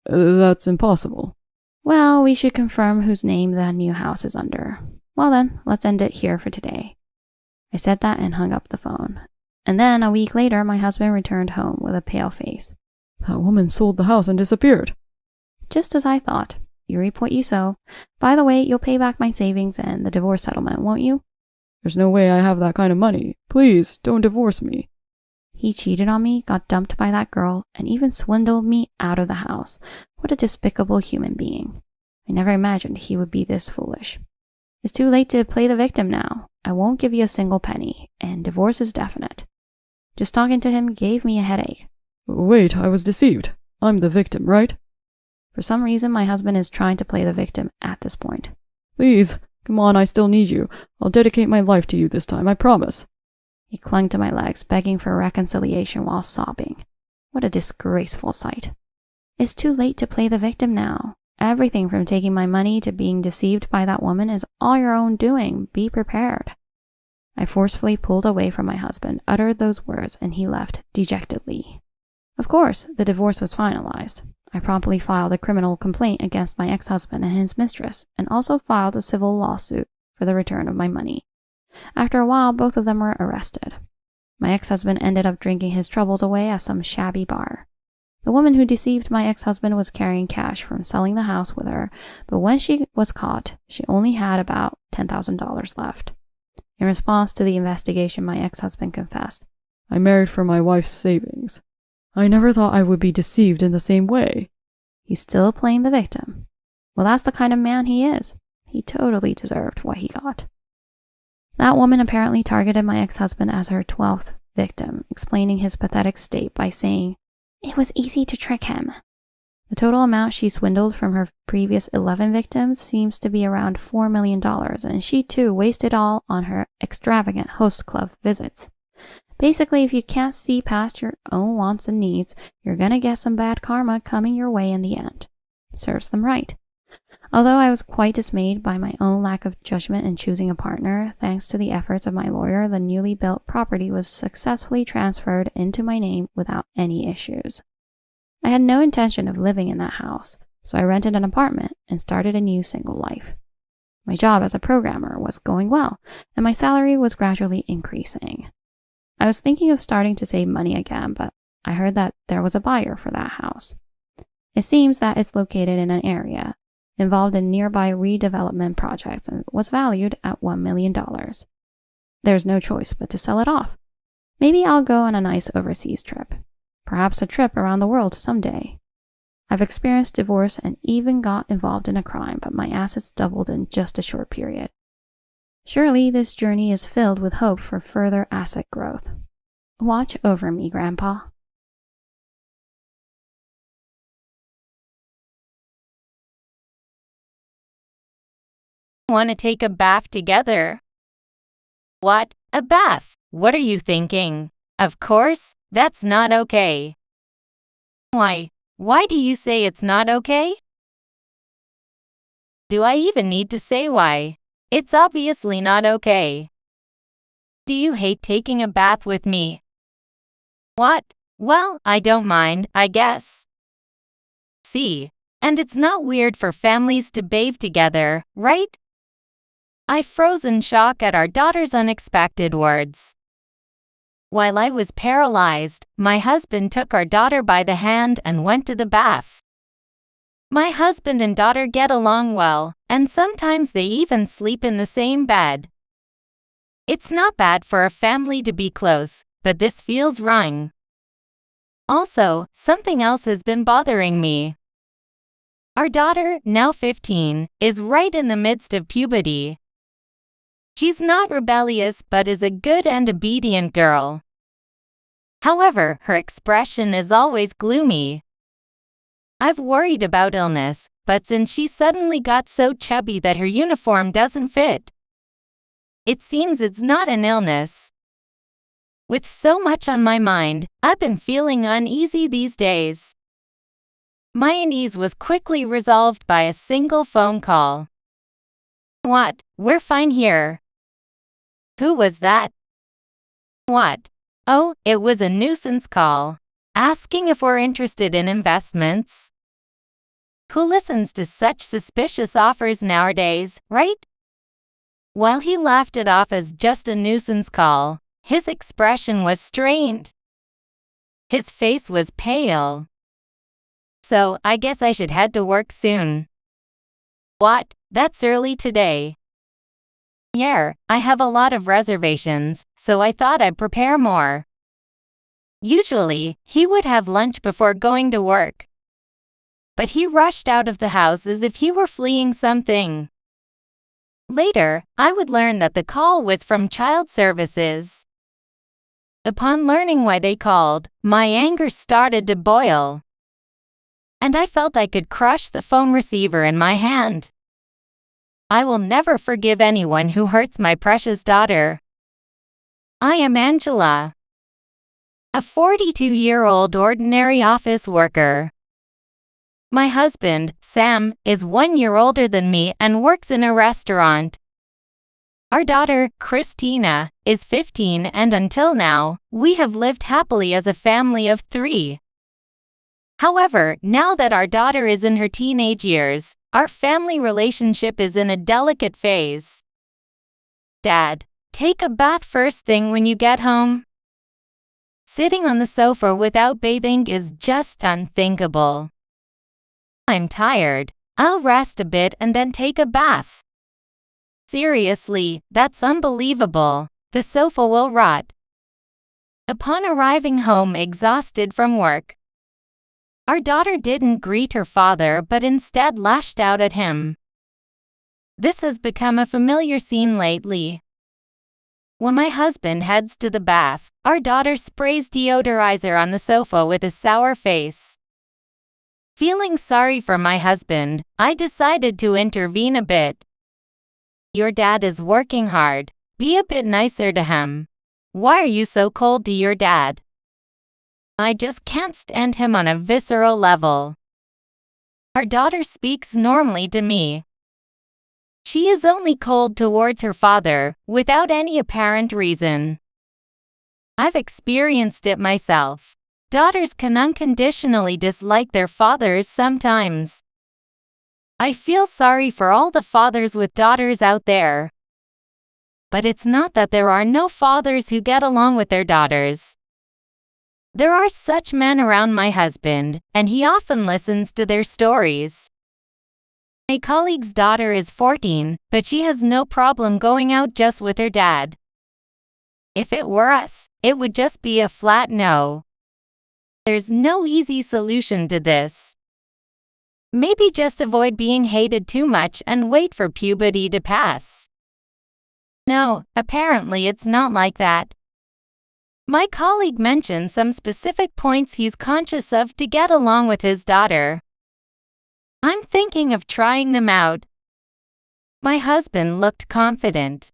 That's impossible. Well, we should confirm whose name the new house is under. Well then, let's end it here for today. I said that and hung up the phone. And then, a week later, my husband returned home with a pale face. That woman sold the house and disappeared. Just as I thought. You reap what you sow. By the way, you'll pay back my savings and the divorce settlement, won't you? There's no way I have that kind of money. Please, don't divorce me. He cheated on me, got dumped by that girl, and even swindled me out of the house. What a despicable human being. I never imagined he would be this foolish. It's too late to play the victim now. I won't give you a single penny, and divorce is definite. Just talking to him gave me a headache. Wait, I was deceived. I'm the victim, right? For some reason, my husband is trying to play the victim at this point. Please, come on, I still need you. I'll dedicate my life to you this time, I promise. He clung to my legs, begging for reconciliation while sobbing. What a disgraceful sight. It's too late to play the victim now. Everything from taking my money to being deceived by that woman is all your own doing. Be prepared. I forcefully pulled away from my husband, uttered those words, and he left dejectedly. Of course, the divorce was finalized. I promptly filed a criminal complaint against my ex-husband and his mistress, and also filed a civil lawsuit for the return of my money. After a while, both of them were arrested. My ex-husband ended up drinking his troubles away at some shabby bar. The woman who deceived my ex-husband was carrying cash from selling the house with her, but when she was caught, she only had about $10,000 left. In response to the investigation, my ex-husband confessed, I married for my wife's savings. I never thought I would be deceived in the same way. He's still playing the victim. Well, that's the kind of man he is. He totally deserved what he got. That woman apparently targeted my ex-husband as her 12th victim, explaining his pathetic state by saying, it was easy to trick him. The total amount she swindled from her previous 11 victims seems to be around $4 million, and she too wasted all on her extravagant host club visits. Basically, if you can't see past your own wants and needs, you're gonna get some bad karma coming your way in the end. Serves them right. Although I was quite dismayed by my own lack of judgment in choosing a partner, thanks to the efforts of my lawyer, the newly built property was successfully transferred into my name without any issues. I had no intention of living in that house, so I rented an apartment and started a new single life. My job as a programmer was going well, and my salary was gradually increasing. I was thinking of starting to save money again, but I heard that there was a buyer for that house. It seems that it's located in an area involved in nearby redevelopment projects and was valued at $1 million. There's no choice but to sell it off. Maybe I'll go on a nice overseas trip. Perhaps a trip around the world someday. I've experienced divorce and even got involved in a crime, but my assets doubled in just a short period. Surely this journey is filled with hope for further asset growth. Watch over me, Grandpa. Want to take a bath together? What? A bath? What are you thinking? Of course, that's not okay. Why? Why do you say it's not okay? Do I even need to say why? It's obviously not okay. Do you hate taking a bath with me? What? Well, I don't mind, I guess. See, and it's not weird for families to bathe together, right? I froze in shock at our daughter's unexpected words. While I was paralyzed, my husband took our daughter by the hand and went to the bath. My husband and daughter get along well, and sometimes they even sleep in the same bed. It's not bad for a family to be close, but this feels wrong. Also, something else has been bothering me. Our daughter, now 15, is right in the midst of puberty. She's not rebellious but is a good and obedient girl. However, her expression is always gloomy. I've worried about illness, but since she suddenly got so chubby that her uniform doesn't fit, it seems it's not an illness. With so much on my mind, I've been feeling uneasy these days. My unease was quickly resolved by a single phone call. What? We're fine here. Who was that? What? Oh, it was a nuisance call, asking if we're interested in investments. Who listens to such suspicious offers nowadays, right? While he laughed it off as just a nuisance call, his expression was strained. His face was pale. So, I guess I should head to work soon. What? That's early today. Yeah, I have a lot of reservations, so I thought I'd prepare more. Usually, he would have lunch before going to work. But he rushed out of the house as if he were fleeing something. Later, I would learn that the call was from child services. Upon learning why they called, my anger started to boil. And I felt I could crush the phone receiver in my hand. I will never forgive anyone who hurts my precious daughter. I am Angela, a 42-year-old ordinary office worker. My husband, Sam, is 1 year older than me and works in a restaurant. Our daughter, Christina, is 15 and until now, we have lived happily as a family of 3. However, now that our daughter is in her teenage years, our family relationship is in a delicate phase. Dad, take a bath first thing when you get home. Sitting on the sofa without bathing is just unthinkable. I'm tired. I'll rest a bit and then take a bath. Seriously, that's unbelievable. The sofa will rot. Upon arriving home exhausted from work, our daughter didn't greet her father but instead lashed out at him. This has become a familiar scene lately. When my husband heads to the bath, our daughter sprays deodorizer on the sofa with a sour face. Feeling sorry for my husband, I decided to intervene a bit. Your dad is working hard. Be a bit nicer to him. Why are you so cold to your dad? I just can't stand him on a visceral level. Our daughter speaks normally to me. She is only cold towards her father, without any apparent reason. I've experienced it myself. Daughters can unconditionally dislike their fathers sometimes. I feel sorry for all the fathers with daughters out there. But it's not that there are no fathers who get along with their daughters. There are such men around my husband, and he often listens to their stories. My colleague's daughter is 14, but she has no problem going out just with her dad. If it were us, it would just be a flat no. There's no easy solution to this. Maybe just avoid being hated too much and wait for puberty to pass. No, apparently it's not like that. My colleague mentioned some specific points he's conscious of to get along with his daughter. I'm thinking of trying them out. My husband looked confident.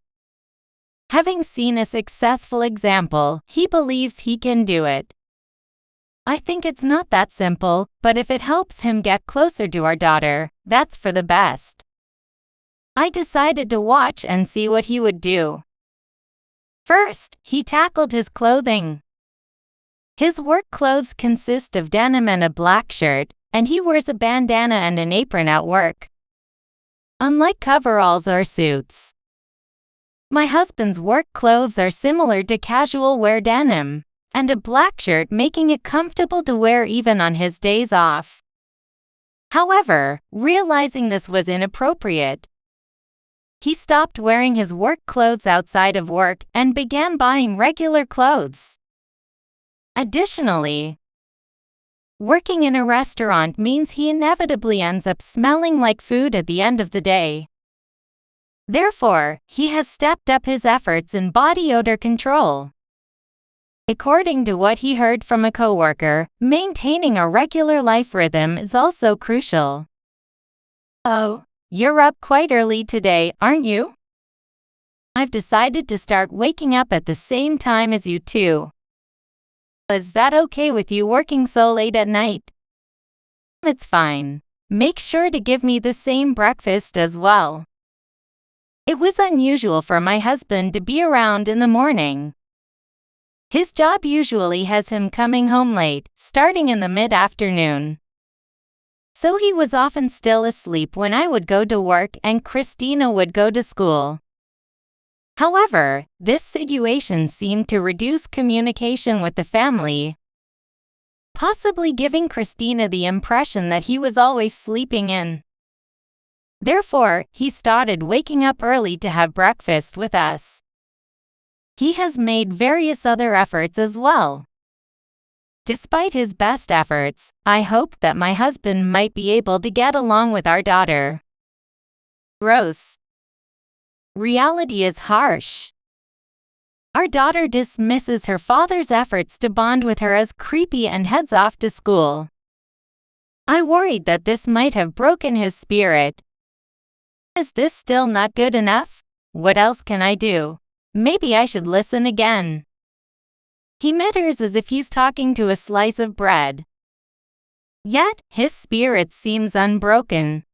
Having seen a successful example, he believes he can do it. I think it's not that simple, but if it helps him get closer to our daughter, that's for the best. I decided to watch and see what he would do. First, he tackled his clothing. His work clothes consist of denim and a black shirt, and he wears a bandana and an apron at work. Unlike coveralls or suits. My husband's work clothes are similar to casual wear denim, and a black shirt making it comfortable to wear even on his days off. However, realizing this was inappropriate, he stopped wearing his work clothes outside of work and began buying regular clothes. Additionally, working in a restaurant means he inevitably ends up smelling like food at the end of the day. Therefore, he has stepped up his efforts in body odor control. According to what he heard from a coworker, maintaining a regular life rhythm is also crucial. Oh, you're up quite early today, aren't you? I've decided to start waking up at the same time as you too. Is that okay with you working so late at night? It's fine. Make sure to give me the same breakfast as well. It was unusual for my husband to be around in the morning. His job usually has him coming home late, starting in the mid-afternoon. So he was often still asleep when I would go to work and Christina would go to school. However, this situation seemed to reduce communication with the family, possibly giving Christina the impression that he was always sleeping in. Therefore, he started waking up early to have breakfast with us. He has made various other efforts as well. Despite his best efforts, I hope that my husband might be able to get along with our daughter. Gross. Reality is harsh. Our daughter dismisses her father's efforts to bond with her as creepy and heads off to school. I worried that this might have broken his spirit. Is this still not good enough? What else can I do? Maybe I should listen again. He mutters as if he's talking to a slice of bread. Yet, his spirit seems unbroken.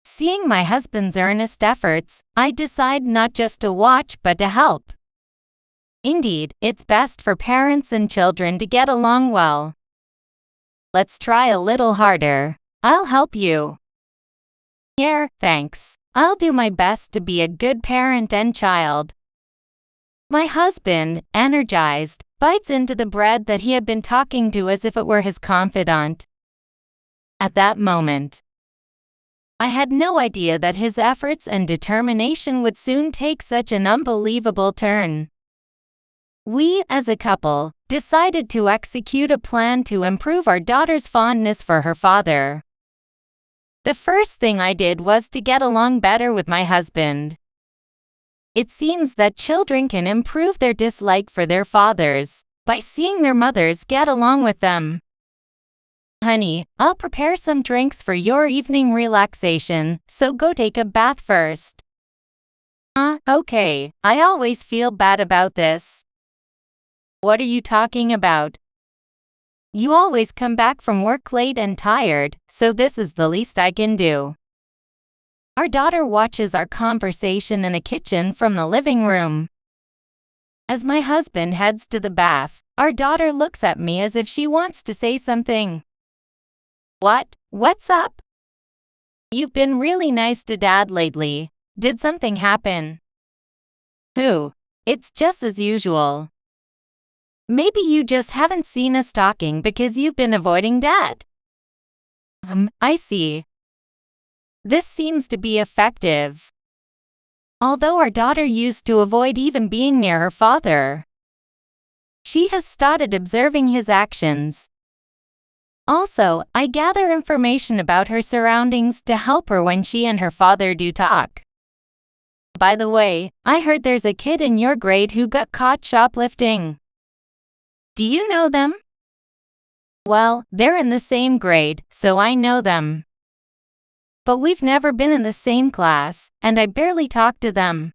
Seeing my husband's earnest efforts, I decide not just to watch but to help. Indeed, it's best for parents and children to get along well. Let's try a little harder. I'll help you. Yeah, thanks. I'll do my best to be a good parent and child. My husband, energized, bites into the bread that he had been talking to as if it were his confidant. At that moment, I had no idea that his efforts and determination would soon take such an unbelievable turn. We, as a couple, decided to execute a plan to improve our daughter's fondness for her father. The first thing I did was to get along better with my husband. It seems that children can improve their dislike for their fathers by seeing their mothers get along with them. Honey, I'll prepare some drinks for your evening relaxation, so go take a bath first. Okay, I always feel bad about this. What are you talking about? You always come back from work late and tired, so this is the least I can do. Our daughter watches our conversation in the kitchen from the living room. As my husband heads to the bath, our daughter looks at me as if she wants to say something. What? What's up? You've been really nice to Dad lately. Did something happen? Who? It's just as usual. Maybe you just haven't seen us talking because you've been avoiding Dad. I see. This seems to be effective. Although our daughter used to avoid even being near her father, she has started observing his actions. Also, I gather information about her surroundings to help her when she and her father do talk. By the way, I heard there's a kid in your grade who got caught shoplifting. Do you know them? Well, they're in the same grade, so I know them. But we've never been in the same class, and I barely talk to them.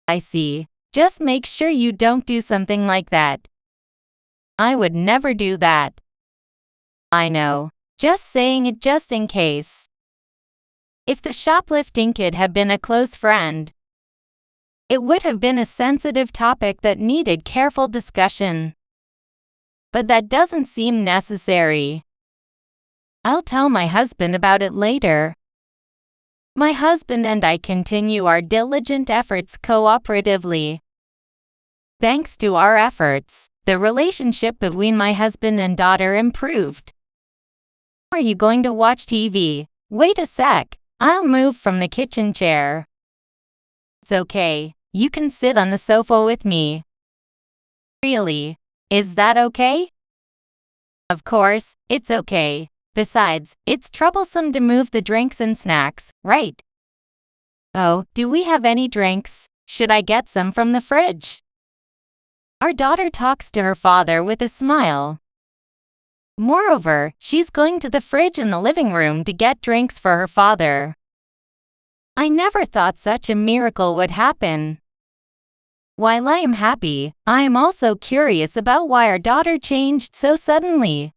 I see. Just make sure you don't do something like that. I would never do that. I know. Just saying it just in case. If the shoplifting kid had been a close friend, it would have been a sensitive topic that needed careful discussion. But that doesn't seem necessary. I'll tell my husband about it later. My husband and I continue our diligent efforts cooperatively. Thanks to our efforts, the relationship between my husband and daughter improved. Are you going to watch TV? Wait a sec, I'll move from the kitchen chair. It's okay, you can sit on the sofa with me. Really? Is that okay? Of course, it's okay. Besides, it's troublesome to move the drinks and snacks, right? Oh, do we have any drinks? Should I get some from the fridge? Our daughter talks to her father with a smile. Moreover, she's going to the fridge in the living room to get drinks for her father. I never thought such a miracle would happen. While I am happy, I am also curious about why our daughter changed so suddenly.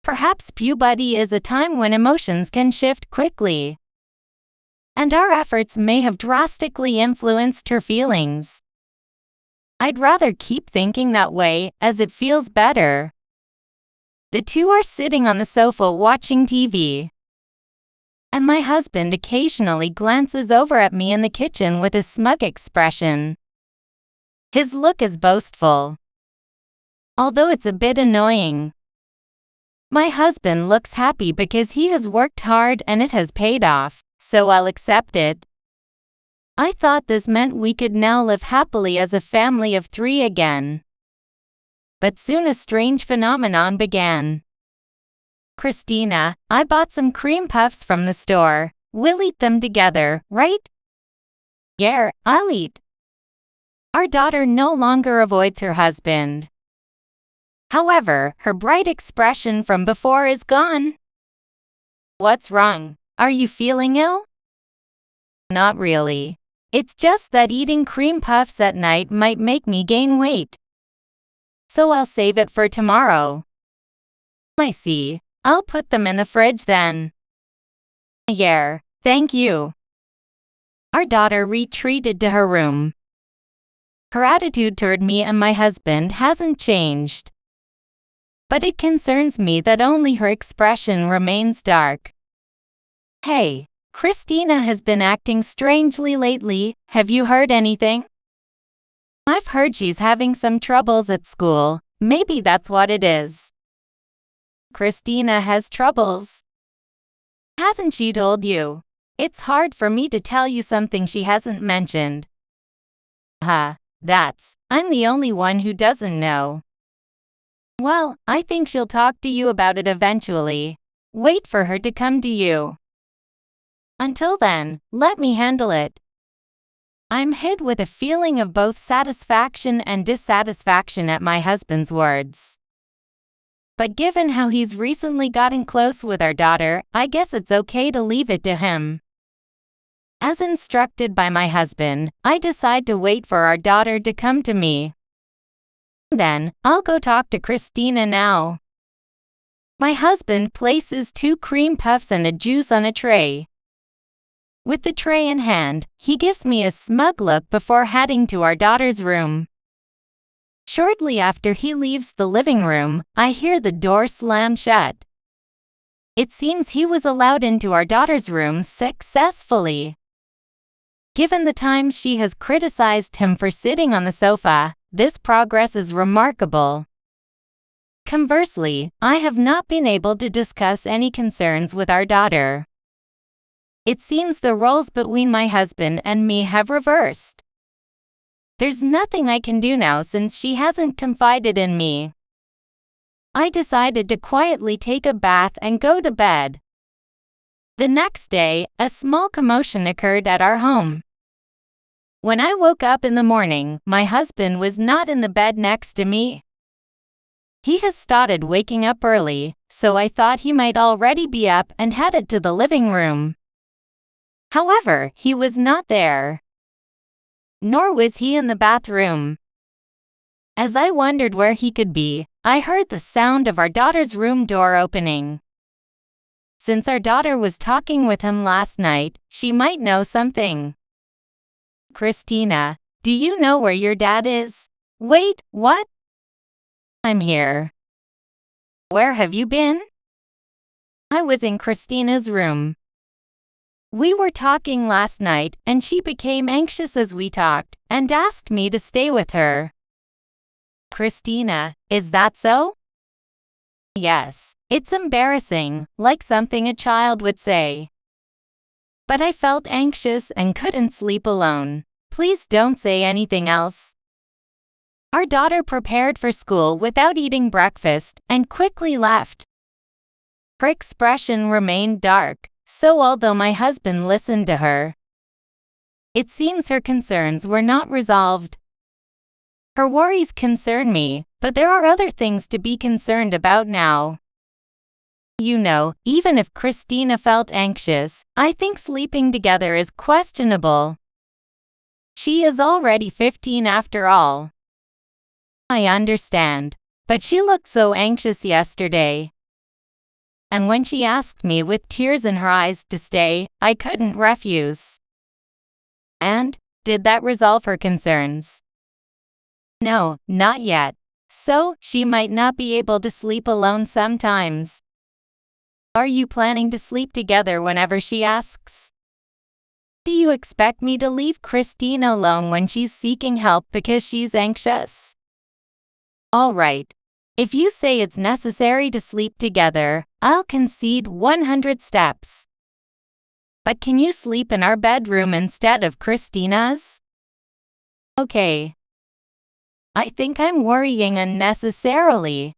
Perhaps puberty is a time when emotions can shift quickly, and our efforts may have drastically influenced her feelings. I'd rather keep thinking that way, as it feels better. The two are sitting on the sofa watching TV, and my husband occasionally glances over at me in the kitchen with a smug expression. His look is boastful, although it's a bit annoying. My husband looks happy because he has worked hard and it has paid off, so I'll accept it. I thought this meant we could now live happily as a family of 3 again. But soon a strange phenomenon began. Christina, I bought some cream puffs from the store. We'll eat them together, right? Yeah, I'll eat. Our daughter no longer avoids her husband. However, her bright expression from before is gone. What's wrong? Are you feeling ill? Not really. It's just that eating cream puffs at night might make me gain weight. So I'll save it for tomorrow. I see. I'll put them in the fridge then. Yeah, thank you. Our daughter retreated to her room. Her attitude toward me and my husband hasn't changed. But it concerns me that only her expression remains dark. Hey, Christina has been acting strangely lately. Have you heard anything? I've heard she's having some troubles at school. Maybe that's what it is. Christina has troubles. Hasn't she told you? It's hard for me to tell you something she hasn't mentioned. I'm the only one who doesn't know. Well, I think she'll talk to you about it eventually. Wait for her to come to you. Until then, let me handle it. I'm hit with a feeling of both satisfaction and dissatisfaction at my husband's words. But given how he's recently gotten close with our daughter, I guess it's okay to leave it to him. As instructed by my husband, I decide to wait for our daughter to come to me. Then, I'll go talk to Christina now. My husband places 2 cream puffs and a juice on a tray. With the tray in hand, he gives me a smug look before heading to our daughter's room. Shortly after he leaves the living room, I hear the door slam shut. It seems he was allowed into our daughter's room successfully. Given the times she has criticized him for sitting on the sofa, this progress is remarkable. Conversely, I have not been able to discuss any concerns with our daughter. It seems the roles between my husband and me have reversed. There's nothing I can do now since she hasn't confided in me. I decided to quietly take a bath and go to bed. The next day, a small commotion occurred at our home. When I woke up in the morning, my husband was not in the bed next to me. He has started waking up early, so I thought he might already be up and headed to the living room. However, he was not there. Nor was he in the bathroom. As I wondered where he could be, I heard the sound of our daughter's room door opening. Since our daughter was talking with him last night, she might know something. Christina, do you know where your dad is? Wait, what? I'm here. Where have you been? I was in Christina's room. We were talking last night, and she became anxious as we talked, and asked me to stay with her. Christina, is that so? Yes, it's embarrassing, like something a child would say. But I felt anxious and couldn't sleep alone. Please don't say anything else. Our daughter prepared for school without eating breakfast and quickly left. Her expression remained dark. So although my husband listened to her, it seems her concerns were not resolved. Her worries concern me, but there are other things to be concerned about now. You know, even if Christina felt anxious, I think sleeping together is questionable. She is already 15 after all. I understand, but she looked so anxious yesterday. And when she asked me with tears in her eyes to stay, I couldn't refuse. And, did that resolve her concerns? No, not yet. So, she might not be able to sleep alone sometimes. Are you planning to sleep together whenever she asks? Do you expect me to leave Christina alone when she's seeking help because she's anxious? All right. If you say it's necessary to sleep together, I'll concede 100 steps. But can you sleep in our bedroom instead of Christina's? Okay. I think I'm worrying unnecessarily.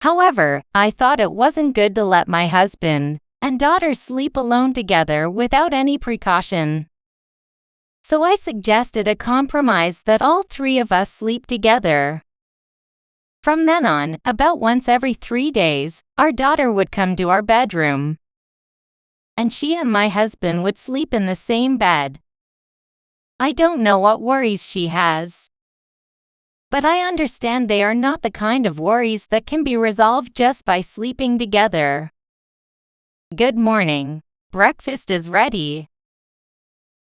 However, I thought it wasn't good to let my husband and daughter sleep alone together without any precaution. So I suggested a compromise that all 3 of us sleep together. From then on, about once every 3 days, our daughter would come to our bedroom. And she and my husband would sleep in the same bed. I don't know what worries she has. But I understand they are not the kind of worries that can be resolved just by sleeping together. Good morning. Breakfast is ready.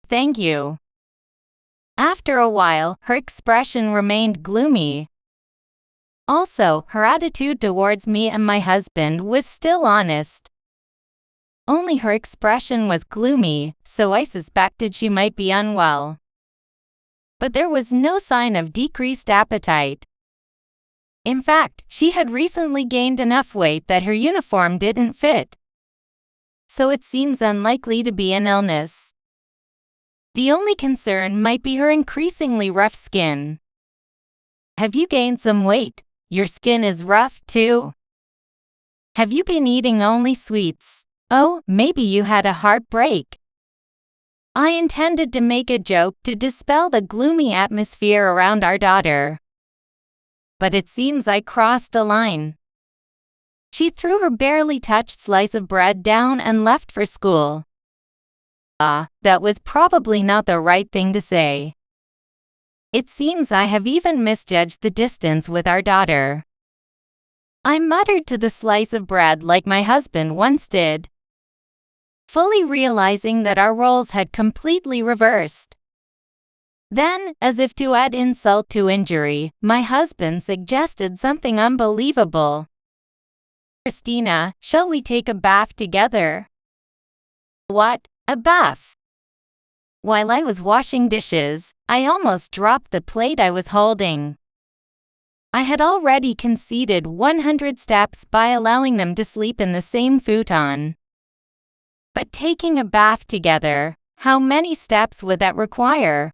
Thank you. After a while, her expression remained gloomy. Also, her attitude towards me and my husband was still honest. Only her expression was gloomy, so I suspected she might be unwell. But there was no sign of decreased appetite. In fact, she had recently gained enough weight that her uniform didn't fit. So it seems unlikely to be an illness. The only concern might be her increasingly rough skin. Have you gained some weight? Your skin is rough, too. Have you been eating only sweets? Oh, maybe you had a heartbreak. I intended to make a joke to dispel the gloomy atmosphere around our daughter. But it seems I crossed a line. She threw her barely touched slice of bread down and left for school. That was probably not the right thing to say. It seems I have even misjudged the distance with our daughter. I muttered to the slice of bread like my husband once did, fully realizing that our roles had completely reversed. Then, as if to add insult to injury, my husband suggested something unbelievable. "Christina, shall we take a bath together?" What? A bath? While I was washing dishes, I almost dropped the plate I was holding. I had already conceded 100 steps by allowing them to sleep in the same futon. But taking a bath together, how many steps would that require?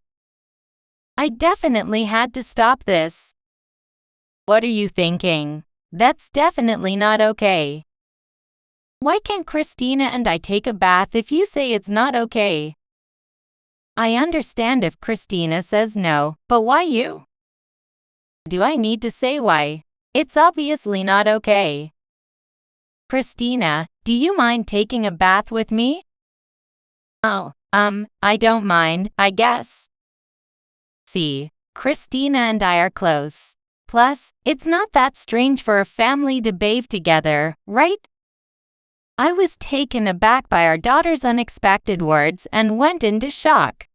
I definitely had to stop this. What are you thinking? That's definitely not okay. Why can't Christina and I take a bath if you say it's not okay? I understand if Christina says no, but why you? Do I need to say why? It's obviously not okay. Christina, do you mind taking a bath with me? Oh, I don't mind, I guess. See, Christina and I are close. Plus, it's not that strange for a family to bathe together, right? I was taken aback by our daughter's unexpected words and went into shock.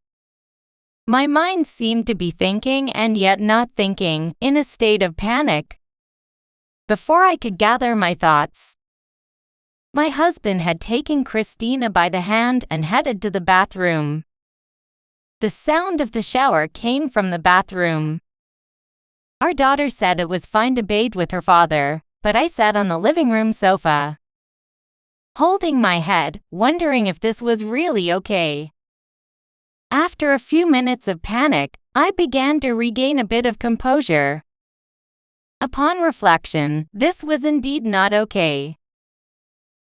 My mind seemed to be thinking and yet not thinking, in a state of panic. Before I could gather my thoughts, my husband had taken Christina by the hand and headed to the bathroom. The sound of the shower came from the bathroom. Our daughter said it was fine to bathe with her father, but I sat on the living room sofa, holding my head, wondering if this was really okay. After a few minutes of panic, I began to regain a bit of composure. Upon reflection, this was indeed not okay.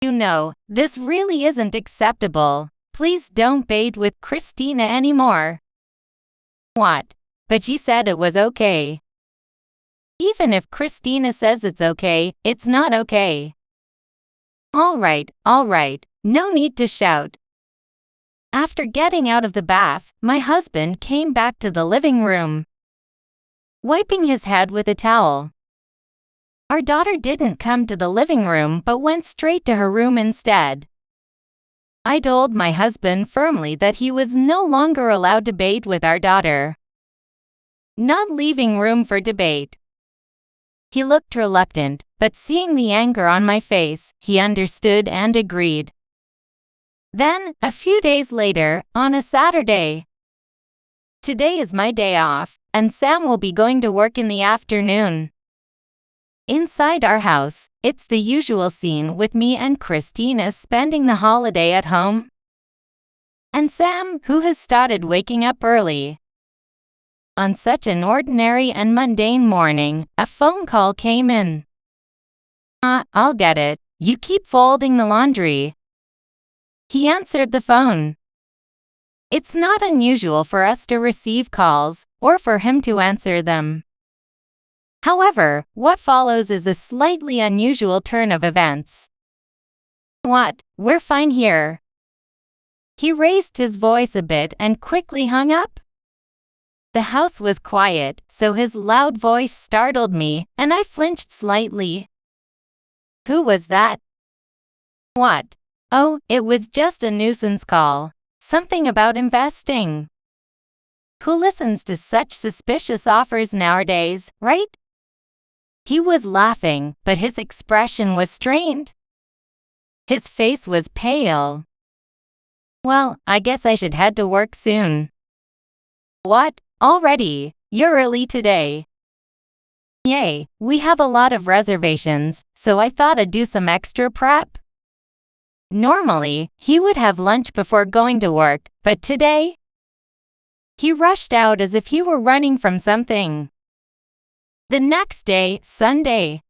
You know, this really isn't acceptable. Please don't bathe with Christina anymore. What? But she said it was okay. Even if Christina says it's okay, it's not okay. All right, no need to shout. After getting out of the bath, my husband came back to the living room, wiping his head with a towel. Our daughter didn't come to the living room but went straight to her room instead. I told my husband firmly that he was no longer allowed to bathe with our daughter, not leaving room for debate. He looked reluctant, but seeing the anger on my face, he understood and agreed. Then, a few days later, on a Saturday. Today is my day off, and Sam will be going to work in the afternoon. Inside our house, it's the usual scene with me and Christina spending the holiday at home, and Sam, who has started waking up early. On such an ordinary and mundane morning, a phone call came in. I'll get it. You keep folding the laundry. He answered the phone. It's not unusual for us to receive calls, or for him to answer them. However, what follows is a slightly unusual turn of events. What? We're fine here. He raised his voice a bit and quickly hung up. The house was quiet, so his loud voice startled me, and I flinched slightly. Who was that? What? Oh, it was just a nuisance call. Something about investing. Who listens to such suspicious offers nowadays, right? He was laughing, but his expression was strained. His face was pale. Well, I guess I should head to work soon. What? Already? You're early today. Yay, we have a lot of reservations, so I thought I'd do some extra prep. Normally, he would have lunch before going to work, but today, he rushed out as if he were running from something. The next day, Sunday,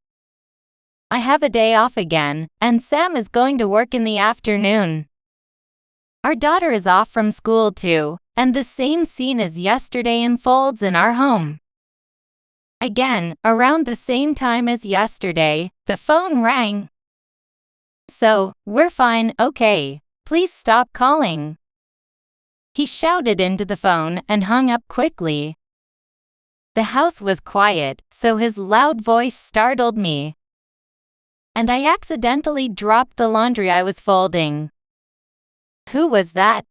I have a day off again, and Sam is going to work in the afternoon. Our daughter is off from school too, and the same scene as yesterday unfolds in our home. Again, around the same time as yesterday, the phone rang. So, we're fine, okay. Please stop calling. He shouted into the phone and hung up quickly. The house was quiet, so his loud voice startled me. And I accidentally dropped the laundry I was folding. Who was that?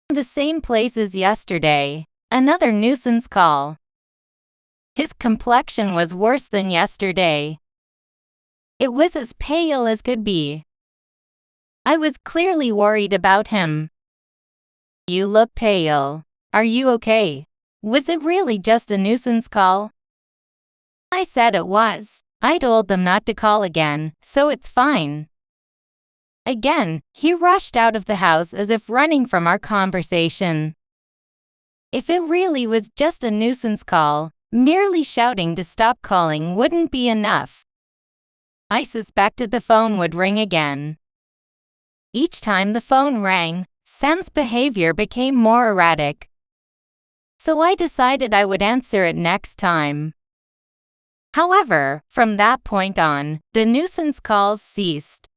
The same place as yesterday. Another nuisance call. His complexion was worse than yesterday. It was as pale as could be. I was clearly worried about him. You look pale. Are you okay? Was it really just a nuisance call? I said it was. I told them not to call again, so it's fine. Again, he rushed out of the house as if running from our conversation. If it really was just a nuisance call, merely shouting to stop calling wouldn't be enough. I suspected the phone would ring again. Each time the phone rang, Sam's behavior became more erratic. So I decided I would answer it next time. However, from that point on, the nuisance calls ceased.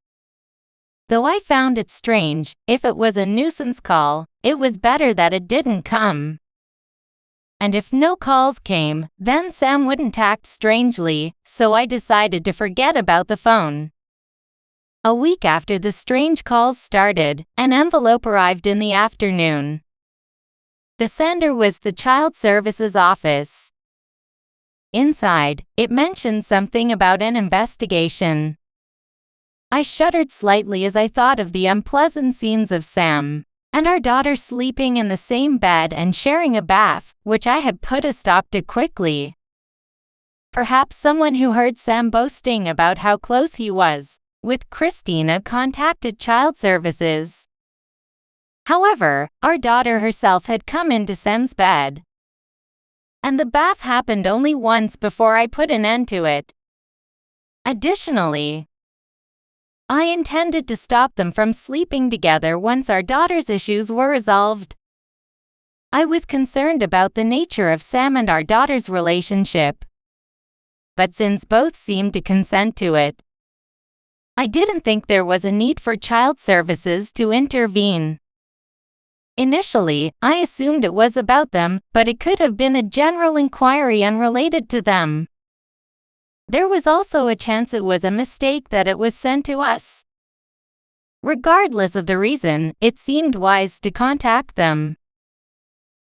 Though I found it strange, if it was a nuisance call, it was better that it didn't come. And if no calls came, then Sam wouldn't act strangely, so I decided to forget about the phone. A week after the strange calls started, an envelope arrived in the afternoon. The sender was the Child Services Office. Inside, it mentioned something about an investigation. I shuddered slightly as I thought of the unpleasant scenes of Sam and our daughter sleeping in the same bed and sharing a bath, which I had put a stop to quickly. Perhaps someone who heard Sam boasting about how close he was with Christina contacted Child Services. However, our daughter herself had come into Sam's bed. And the bath happened only once before I put an end to it. Additionally, I intended to stop them from sleeping together once our daughter's issues were resolved. I was concerned about the nature of Sam and our daughter's relationship. But since both seemed to consent to it, I didn't think there was a need for Child Services to intervene. Initially, I assumed it was about them, but it could have been a general inquiry unrelated to them. There was also a chance it was a mistake that it was sent to us. Regardless of the reason, it seemed wise to contact them.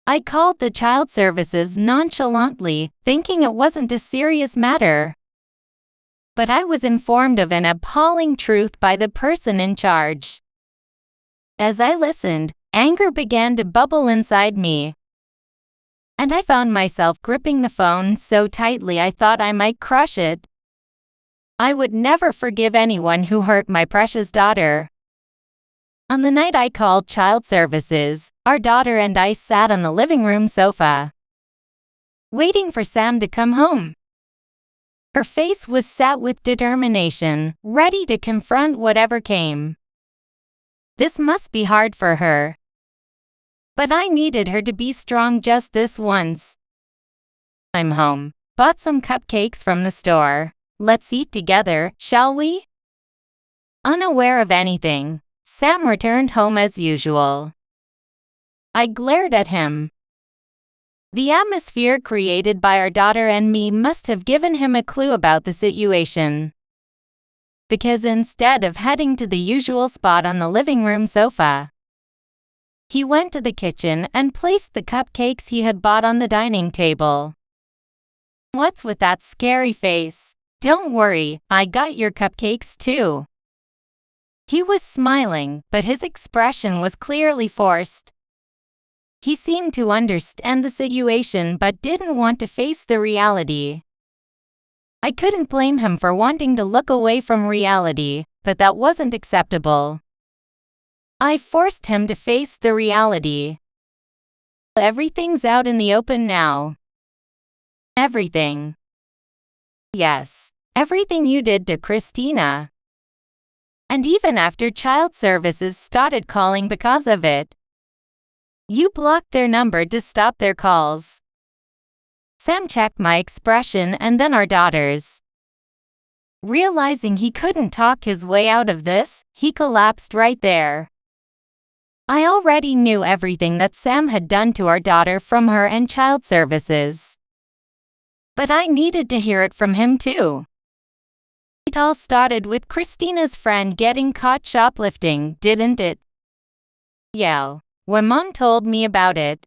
I called the Child Services nonchalantly, thinking it wasn't a serious matter. But I was informed of an appalling truth by the person in charge. As I listened, anger began to bubble inside me. And I found myself gripping the phone so tightly I thought I might crush it. I would never forgive anyone who hurt my precious daughter. On the night I called Child Services, our daughter and I sat on the living room sofa, waiting for Sam to come home. Her face was set with determination, ready to confront whatever came. This must be hard for her. But I needed her to be strong just this once. I'm home. Bought some cupcakes from the store. Let's eat together, shall we? Unaware of anything, Sam returned home as usual. I glared at him. The atmosphere created by our daughter and me must have given him a clue about the situation. Because instead of heading to the usual spot on the living room sofa, he went to the kitchen and placed the cupcakes he had bought on the dining table. What's with that scary face? Don't worry, I got your cupcakes too. He was smiling, but his expression was clearly forced. He seemed to understand the situation but didn't want to face the reality. I couldn't blame him for wanting to look away from reality, but that wasn't acceptable. I forced him to face the reality. Everything's out in the open now. Everything. Yes, everything you did to Christina. And even after Child Services started calling because of it, you blocked their number to stop their calls. Sam checked my expression and then our daughter's. Realizing he couldn't talk his way out of this, he collapsed right there. I already knew everything that Sam had done to our daughter from her and Child Services. But I needed to hear it from him too. It all started with Christina's friend getting caught shoplifting, didn't it? Yeah. When Mom told me about it,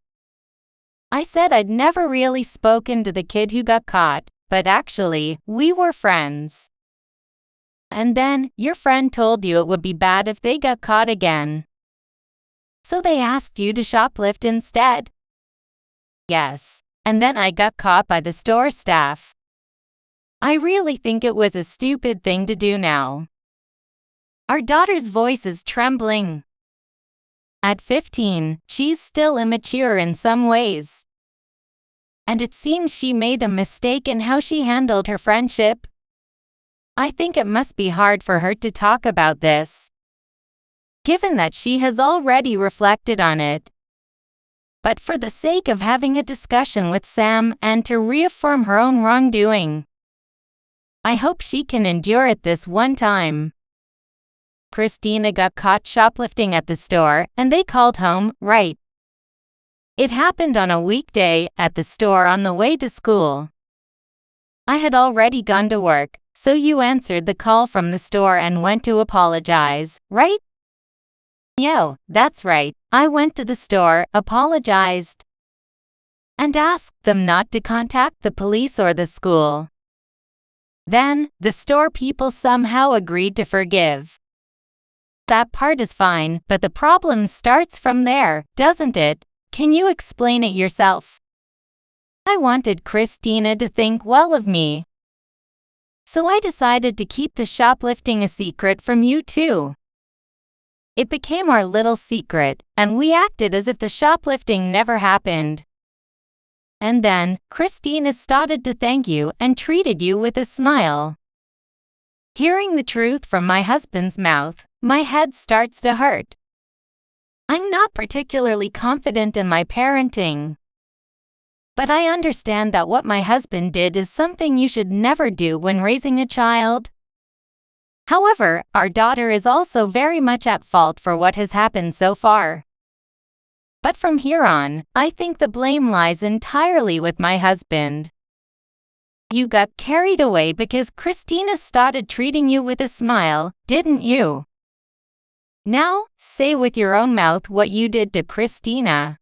I said I'd never really spoken to the kid who got caught, but actually, we were friends. And then, your friend told you it would be bad if they got caught again. So they asked you to shoplift instead? Yes. And then I got caught by the store staff. I really think it was a stupid thing to do now. Our daughter's voice is trembling. At 15, she's still immature in some ways. And it seems she made a mistake in how she handled her friendship. I think it must be hard for her to talk about this, given that she has already reflected on it. But for the sake of having a discussion with Sam and to reaffirm her own wrongdoing, I hope she can endure it this one time. Christina got caught shoplifting at the store, and they called home, right? It happened on a weekday at the store on the way to school. I had already gone to work, so you answered the call from the store and went to apologize, right? Yo, that's right. I went to the store, apologized, and asked them not to contact the police or the school. Then, the store people somehow agreed to forgive. That part is fine, but the problem starts from there, doesn't it? Can you explain it yourself? I wanted Christina to think well of me, so I decided to keep the shoplifting a secret from you too. It became our little secret, and we acted as if the shoplifting never happened. And then, Christina started to thank you and treated you with a smile. Hearing the truth from my husband's mouth, my head starts to hurt. I'm not particularly confident in my parenting, but I understand that what my husband did is something you should never do when raising a child. However, our daughter is also very much at fault for what has happened so far. But from here on, I think the blame lies entirely with my husband. You got carried away because Christina started treating you with a smile, didn't you? Now, say with your own mouth what you did to Christina.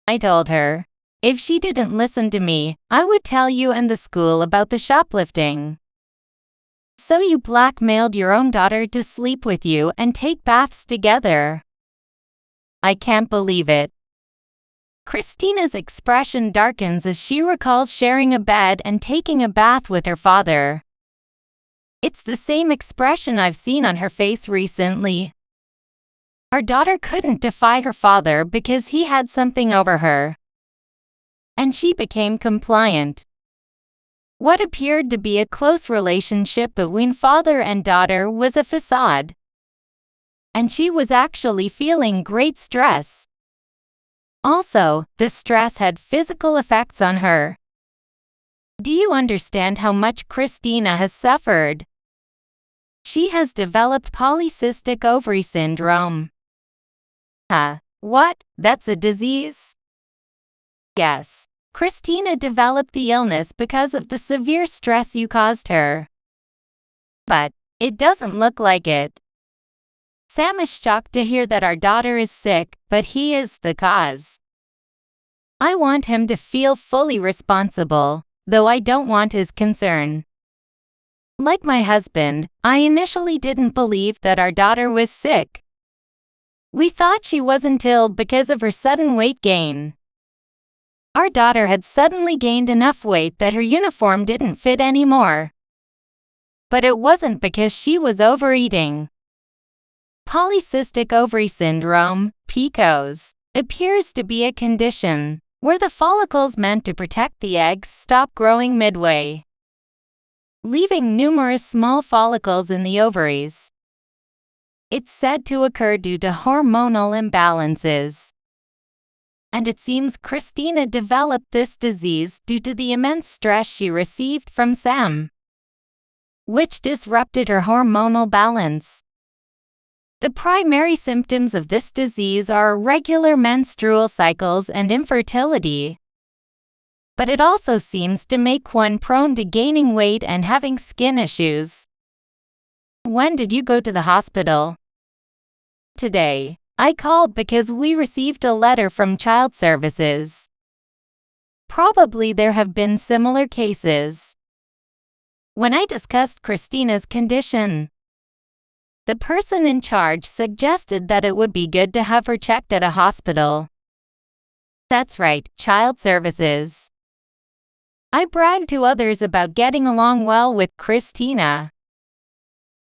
I told her, if she didn't listen to me, I would tell you and the school about the shoplifting. So you blackmailed your own daughter to sleep with you and take baths together. I can't believe it. Christina's expression darkens as she recalls sharing a bed and taking a bath with her father. It's the same expression I've seen on her face recently. Our daughter couldn't defy her father because he had something over her, and she became compliant. What appeared to be a close relationship between father and daughter was a facade, and she was actually feeling great stress. Also, the stress had physical effects on her. Do you understand how much Christina has suffered? She has developed polycystic ovary syndrome. What? That's a disease? Yes. Christina developed the illness because of the severe stress you caused her. But it doesn't look like it. Sam is shocked to hear that our daughter is sick, but he is the cause. I want him to feel fully responsible, though I don't want his concern. Like my husband, I initially didn't believe that our daughter was sick. We thought she wasn't ill because of her sudden weight gain. Our daughter had suddenly gained enough weight that her uniform didn't fit anymore. But it wasn't because she was overeating. Polycystic ovary syndrome, PCOS, appears to be a condition where the follicles meant to protect the eggs stop growing midway, leaving numerous small follicles in the ovaries. It's said to occur due to hormonal imbalances. And it seems Christina developed this disease due to the immense stress she received from Sam, which disrupted her hormonal balance. The primary symptoms of this disease are irregular menstrual cycles and infertility. but it also seems to make one prone to gaining weight and having skin issues. When did you go to the hospital? Today. I called because we received a letter from Child Services. Probably there have been similar cases. When I discussed Christina's condition, the person in charge suggested that it would be good to have her checked at a hospital. That's right, Child Services. I bragged to others about getting along well with Christina.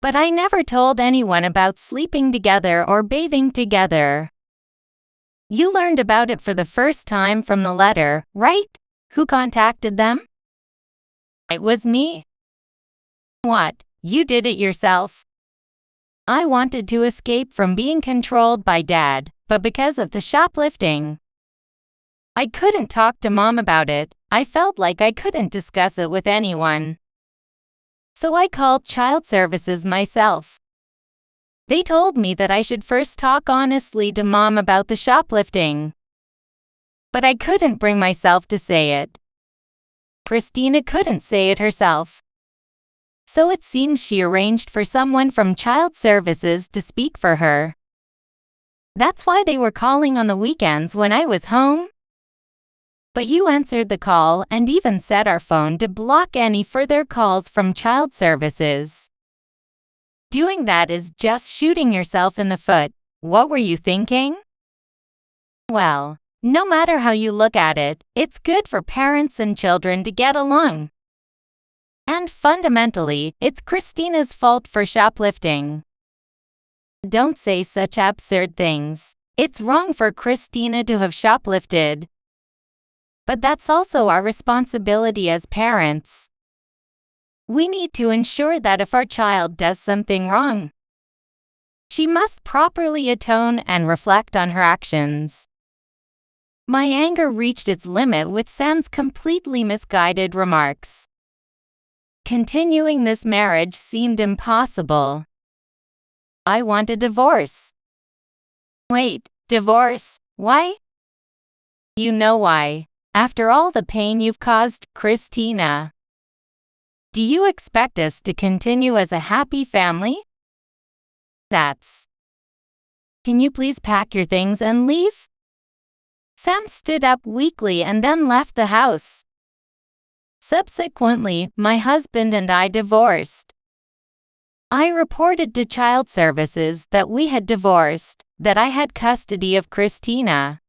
But I never told anyone about sleeping together or bathing together. You learned about it for the first time from the letter, right? Who contacted them? It was me. What? You did it yourself? I wanted to escape from being controlled by Dad, but because of the shoplifting, I couldn't talk to Mom about it. I felt like I couldn't discuss it with anyone. So I called Child Services myself. They told me that I should first talk honestly to Mom about the shoplifting. But I couldn't bring myself to say it. Christina couldn't say it herself. So it seems she arranged for someone from Child Services to speak for her. That's why they were calling on the weekends when I was home. But you answered the call and even set our phone to block any further calls from Child Services. Doing that is just shooting yourself in the foot. What were you thinking? Well, no matter how you look at it, it's good for parents and children to get along. And fundamentally, it's Christina's fault for shoplifting. Don't say such absurd things. It's wrong for Christina to have shoplifted. But that's also our responsibility as parents. We need to ensure that if our child does something wrong, she must properly atone and reflect on her actions. My anger reached its limit with Sam's completely misguided remarks. Continuing this marriage seemed impossible. I want a divorce. Wait, divorce? Why? You know why. After all the pain you've caused, Christina. Do you expect us to continue as a happy family? Can you please pack your things and leave? Sam stood up weakly and then left the house. Subsequently, my husband and I divorced. I reported to Child Services that we had divorced, that I had custody of Christina,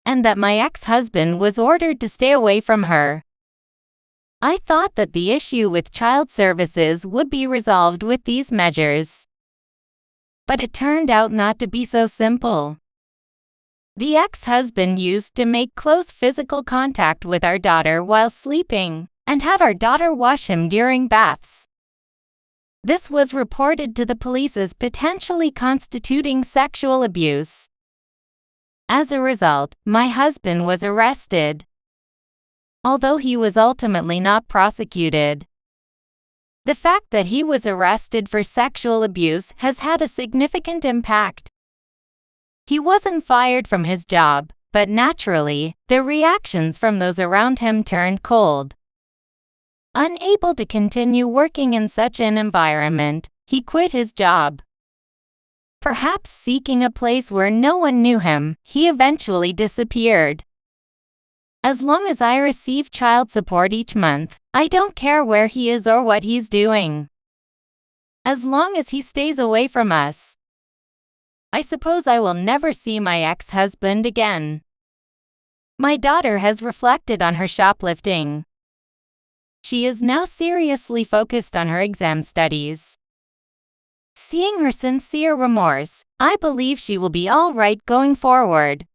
and that my ex-husband was ordered to stay away from her. I thought that the issue with Child Services would be resolved with these measures. But it turned out not to be so simple. The ex-husband used to make close physical contact with our daughter while sleeping, and had our daughter wash him during baths. This was reported to the police as potentially constituting sexual abuse. As a result, my husband was arrested, although he was ultimately not prosecuted. The fact that he was arrested for sexual abuse has had a significant impact. He wasn't fired from his job, but naturally, the reactions from those around him turned cold. Unable to continue working in such an environment, he quit his job. Perhaps seeking a place where no one knew him, he eventually disappeared. As long as I receive child support each month, I don't care where he is or what he's doing. As long as he stays away from us, I suppose I will never see my ex-husband again. My daughter has reflected on her shoplifting. She is now seriously focused on her exam studies. Seeing her sincere remorse, I believe she will be all right going forward.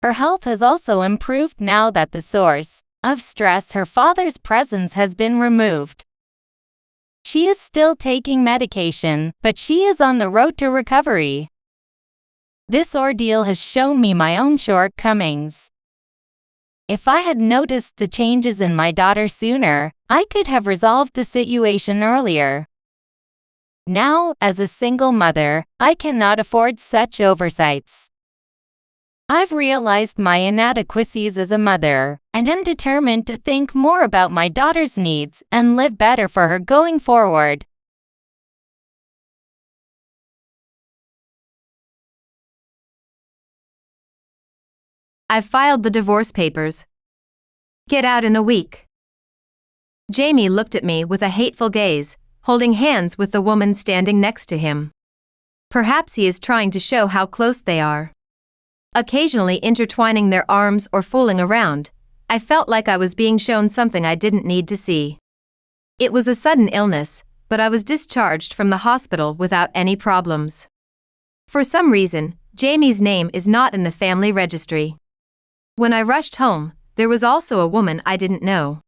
Her health has also improved now that the source of stress, her father's presence, has been removed. She is still taking medication, but she is on the road to recovery. This ordeal has shown me my own shortcomings. If I had noticed the changes in my daughter sooner, I could have resolved the situation earlier. Now, as a single mother, I cannot afford such oversights. I've realized my inadequacies as a mother, and am determined to think more about my daughter's needs and live better for her going forward. I've filed the divorce papers. Get out in a week. Jamie looked at me with a hateful gaze, holding hands with the woman standing next to him. Perhaps he is trying to show how close they are. Occasionally intertwining their arms or fooling around, I felt like I was being shown something I didn't need to see. It was a sudden illness, but I was discharged from the hospital without any problems. For some reason, Jamie's name is not in the family registry. When I rushed home, there was also a woman I didn't know.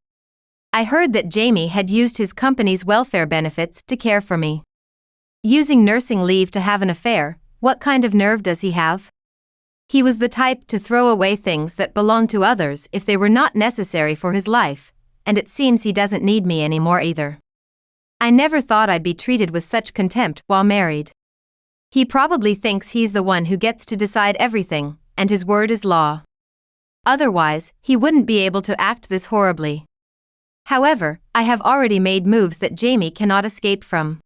I heard that Jamie had used his company's welfare benefits to care for me. Using nursing leave to have an affair, what kind of nerve does he have? He was the type to throw away things that belonged to others if they were not necessary for his life, and it seems he doesn't need me anymore either. I never thought I'd be treated with such contempt while married. He probably thinks he's the one who gets to decide everything, and his word is law. Otherwise, he wouldn't be able to act this horribly. However, I have already made moves that Jamie cannot escape from.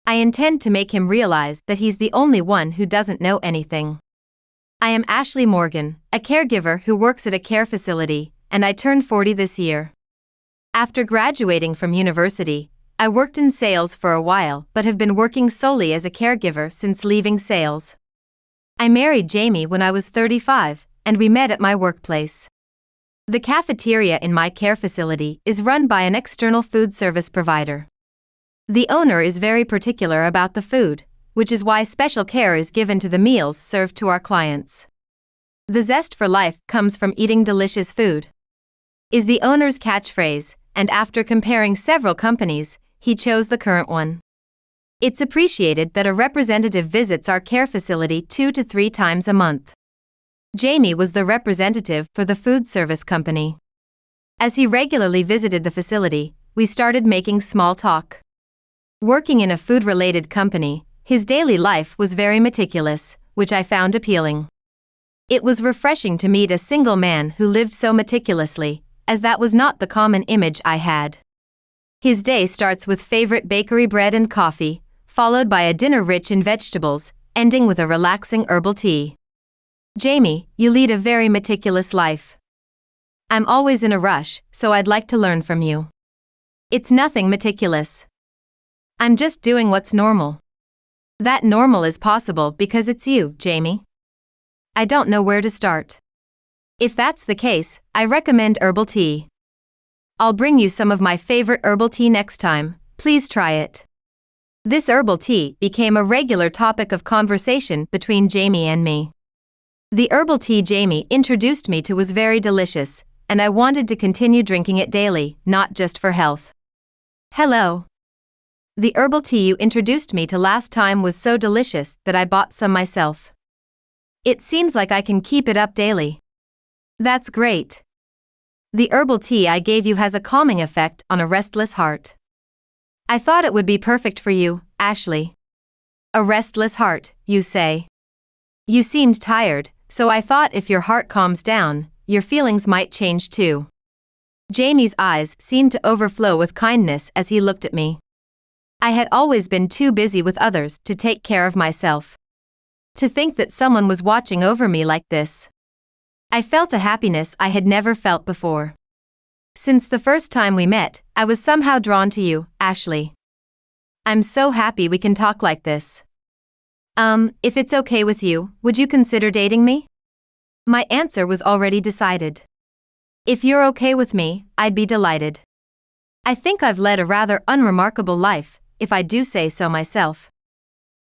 I intend to make him realize that he's the only one who doesn't know anything. I am Ashley Morgan, a caregiver who works at a care facility, and I turned 40 this year. After graduating from university, I worked in sales for a while but have been working solely as a caregiver since leaving sales. I married Jamie when I was 35, and we met at my workplace. The cafeteria in my care facility is run by an external food service provider. The owner is very particular about the food, which is why special care is given to the meals served to our clients. The zest for life comes from eating delicious food, is the owner's catchphrase, and after comparing several companies, he chose the current one. It's appreciated that a representative visits our care facility 2 to 3 times a month. Jamie was the representative for the food service company. As he regularly visited the facility, we started making small talk. Working in a food-related company, his daily life was very meticulous, which I found appealing. It was refreshing to meet a single man who lived so meticulously, as that was not the common image I had. His day starts with favorite bakery bread and coffee, followed by a dinner rich in vegetables, ending with a relaxing herbal tea. Jamie, you lead a very meticulous life. I'm always in a rush, so I'd like to learn from you. It's nothing meticulous. I'm just doing what's normal. That normal is possible because it's you, Jamie. I don't know where to start. If that's the case, I recommend herbal tea. I'll bring you some of my favorite herbal tea next time, please try it. This herbal tea became a regular topic of conversation between Jamie and me. The herbal tea Jamie introduced me to was very delicious, and I wanted to continue drinking it daily, not just for health. Hello. The herbal tea you introduced me to last time was so delicious that I bought some myself. It seems like I can keep it up daily. That's great. The herbal tea I gave you has a calming effect on a restless heart. I thought it would be perfect for you, Ashley. A restless heart, you say? You seemed tired, so I thought if your heart calms down, your feelings might change too. Jamie's eyes seemed to overflow with kindness as he looked at me. I had always been too busy with others to take care of myself. To think that someone was watching over me like this. I felt a happiness I had never felt before. Since the first time we met, I was somehow drawn to you, Ashley. I'm so happy we can talk like this. If it's okay with you, would you consider dating me? My answer was already decided. If you're okay with me, I'd be delighted. I think I've led a rather unremarkable life, if I do say so myself.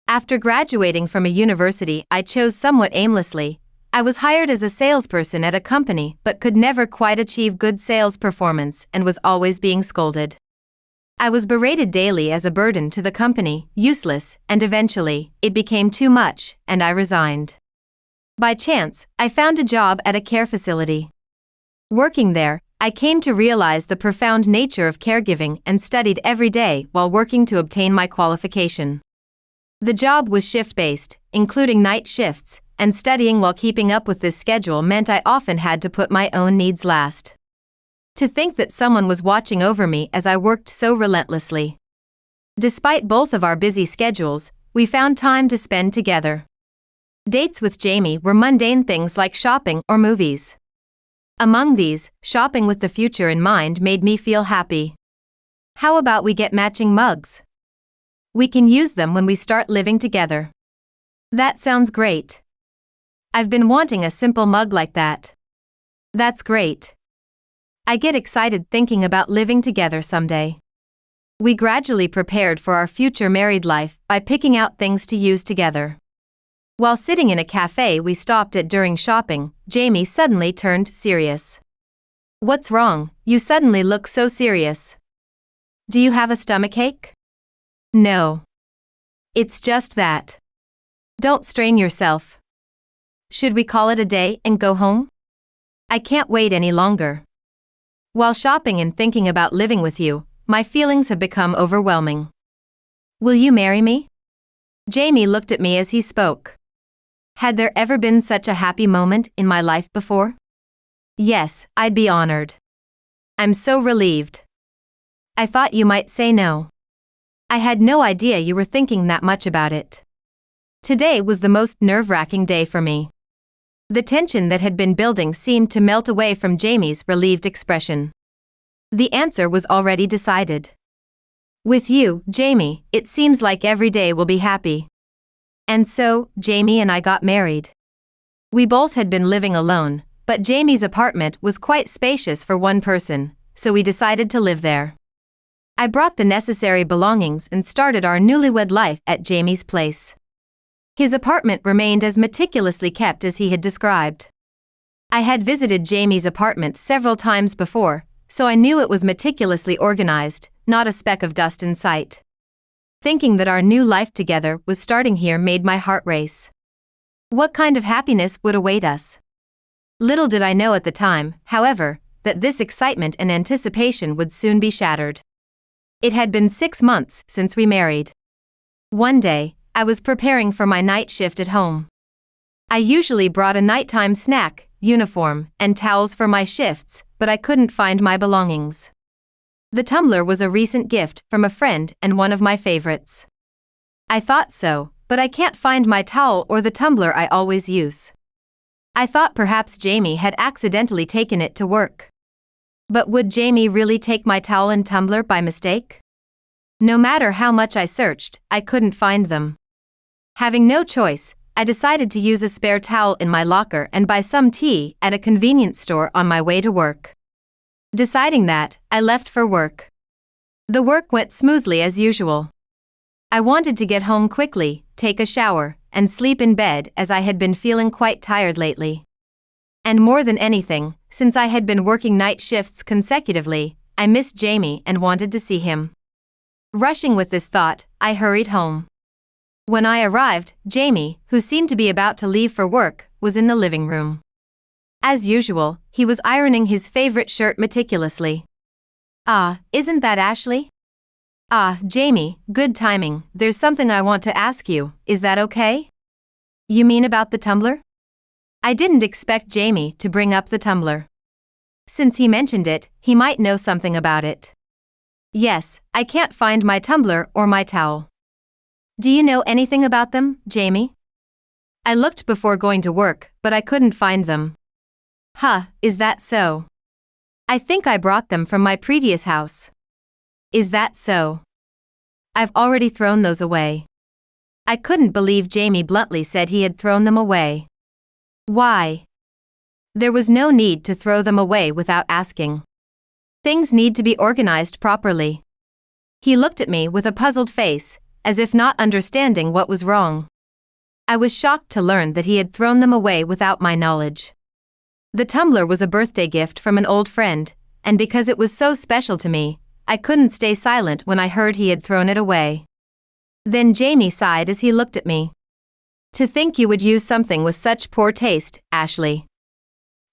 After graduating from a university I chose somewhat aimlessly, I was hired as a salesperson at a company but could never quite achieve good sales performance and was always being scolded. I was berated daily as a burden to the company, useless, and eventually, it became too much, and I resigned. By chance, I found a job at a care facility. Working there, I came to realize the profound nature of caregiving and studied every day while working to obtain my qualification. The job was shift-based, including night shifts, and studying while keeping up with this schedule meant I often had to put my own needs last. To think that someone was watching over me as I worked so relentlessly. Despite both of our busy schedules, we found time to spend together. Dates with Jamie were mundane things like shopping or movies. Among these, shopping with the future in mind made me feel happy. How about we get matching mugs? We can use them when we start living together. That sounds great. I've been wanting a simple mug like that. That's great. I get excited thinking about living together someday. We gradually prepared for our future married life by picking out things to use together. While sitting in a cafe we stopped at during shopping, Jamie suddenly turned serious. What's wrong? You suddenly look so serious. Do you have a stomachache? No. It's just that. Don't strain yourself. Should we call it a day and go home? I can't wait any longer. While shopping and thinking about living with you, my feelings have become overwhelming. Will you marry me? Jamie looked at me as he spoke. Had there ever been such a happy moment in my life before? Yes, I'd be honored. I'm so relieved. I thought you might say no. I had no idea you were thinking that much about it. Today was the most nerve-wracking day for me. The tension that had been building seemed to melt away from Jamie's relieved expression. The answer was already decided. With you, Jamie, it seems like every day will be happy. And so, Jamie and I got married. We both had been living alone, but Jamie's apartment was quite spacious for one person, so we decided to live there. I brought the necessary belongings and started our newlywed life at Jamie's place. His apartment remained as meticulously kept as he had described. I had visited Jamie's apartment several times before, so I knew it was meticulously organized, not a speck of dust in sight. Thinking that our new life together was starting here made my heart race. What kind of happiness would await us? Little did I know at the time, however, that this excitement and anticipation would soon be shattered. It had been 6 months since we married. One day, I was preparing for my night shift at home. I usually brought a nighttime snack, uniform, and towels for my shifts, but I couldn't find my belongings. The tumbler was a recent gift from a friend and one of my favorites. I thought so, but I can't find my towel or the tumbler I always use. I thought perhaps Jamie had accidentally taken it to work. But would Jamie really take my towel and tumbler by mistake? No matter how much I searched, I couldn't find them. Having no choice, I decided to use a spare towel in my locker and buy some tea at a convenience store on my way to work. Deciding that, I left for work. The work went smoothly as usual. I wanted to get home quickly, take a shower, and sleep in bed as I had been feeling quite tired lately. And more than anything, since I had been working night shifts consecutively, I missed Jamie and wanted to see him. Rushing with this thought, I hurried home. When I arrived, Jamie, who seemed to be about to leave for work, was in the living room. As usual, he was ironing his favorite shirt meticulously. Ah, isn't that Ashley? Ah, Jamie, good timing. There's something I want to ask you, is that okay? You mean about the tumbler? I didn't expect Jamie to bring up the tumbler. Since he mentioned it, he might know something about it. Yes, I can't find my tumbler or my towel. Do you know anything about them, Jamie? I looked before going to work, but I couldn't find them. Huh, is that so? I think I brought them from my previous house. Is that so? I've already thrown those away. I couldn't believe Jamie bluntly said he had thrown them away. Why? There was no need to throw them away without asking. Things need to be organized properly. He looked at me with a puzzled face, as if not understanding what was wrong. I was shocked to learn that he had thrown them away without my knowledge. The tumbler was a birthday gift from an old friend, and because it was so special to me, I couldn't stay silent when I heard he had thrown it away. Then Jamie sighed as he looked at me. To think you would use something with such poor taste, Ashley.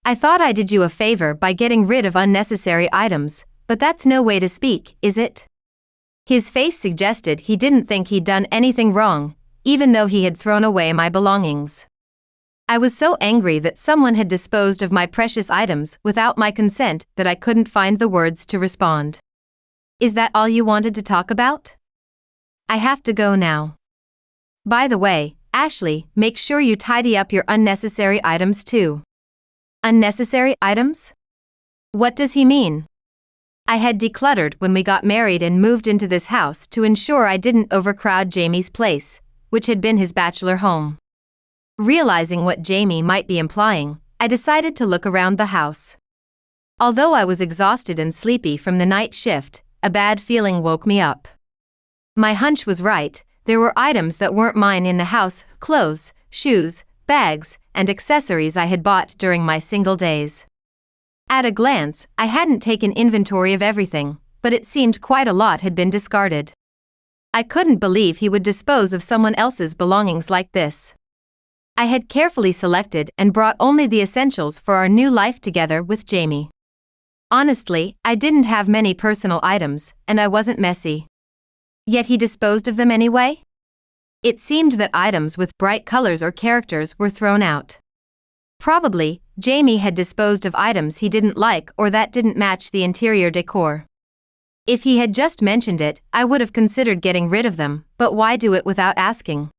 I thought I did you a favor by getting rid of unnecessary items, but that's no way to speak, is it? His face suggested he didn't think he'd done anything wrong, even though he had thrown away my belongings. I was so angry that someone had disposed of my precious items without my consent that I couldn't find the words to respond. Is that all you wanted to talk about? I have to go now. By the way, Ashley, make sure you tidy up your unnecessary items too. Unnecessary items? What does he mean? I had decluttered when we got married and moved into this house to ensure I didn't overcrowd Jamie's place, which had been his bachelor home. Realizing what Jamie might be implying, I decided to look around the house. Although I was exhausted and sleepy from the night shift, a bad feeling woke me up. My hunch was right. There were items that weren't mine in the house: clothes, shoes, bags, and accessories I had bought during my single days. At a glance, I hadn't taken inventory of everything, but it seemed quite a lot had been discarded. I couldn't believe he would dispose of someone else's belongings like this. I had carefully selected and brought only the essentials for our new life together with Jamie. Honestly, I didn't have many personal items, and I wasn't messy. Yet he disposed of them anyway? It seemed that items with bright colors or characters were thrown out. Probably, Jamie had disposed of items he didn't like or that didn't match the interior decor. If he had just mentioned it, I would have considered getting rid of them, but why do it without asking?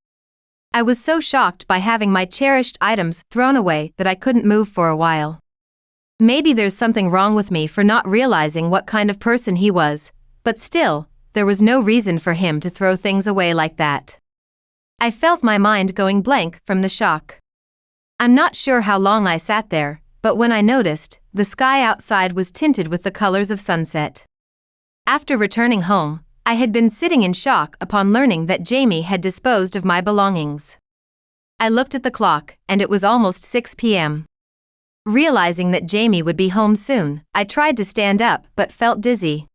I was so shocked by having my cherished items thrown away that I couldn't move for a while. Maybe there's something wrong with me for not realizing what kind of person he was, but still, there was no reason for him to throw things away like that. I felt my mind going blank from the shock. I'm not sure how long I sat there, but when I noticed, the sky outside was tinted with the colors of sunset. After returning home, I had been sitting in shock upon learning that Jamie had disposed of my belongings. I looked at the clock, and it was almost 6 p.m. Realizing that Jamie would be home soon, I tried to stand up but felt dizzy.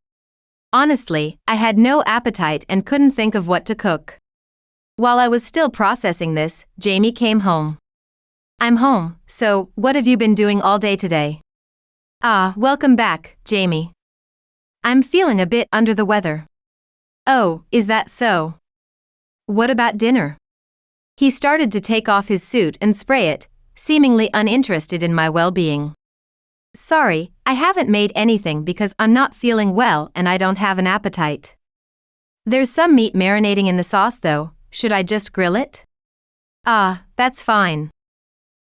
Honestly, I had no appetite and couldn't think of what to cook. While I was still processing this, Jamie came home. I'm home, so what have you been doing all day today? Ah, welcome back, Jamie. I'm feeling a bit under the weather. Oh, is that so? What about dinner? He started to take off his suit and spray it, seemingly uninterested in my well-being. Sorry, I haven't made anything because I'm not feeling well and I don't have an appetite. There's some meat marinating in the sauce though, should I just grill it? Ah, that's fine.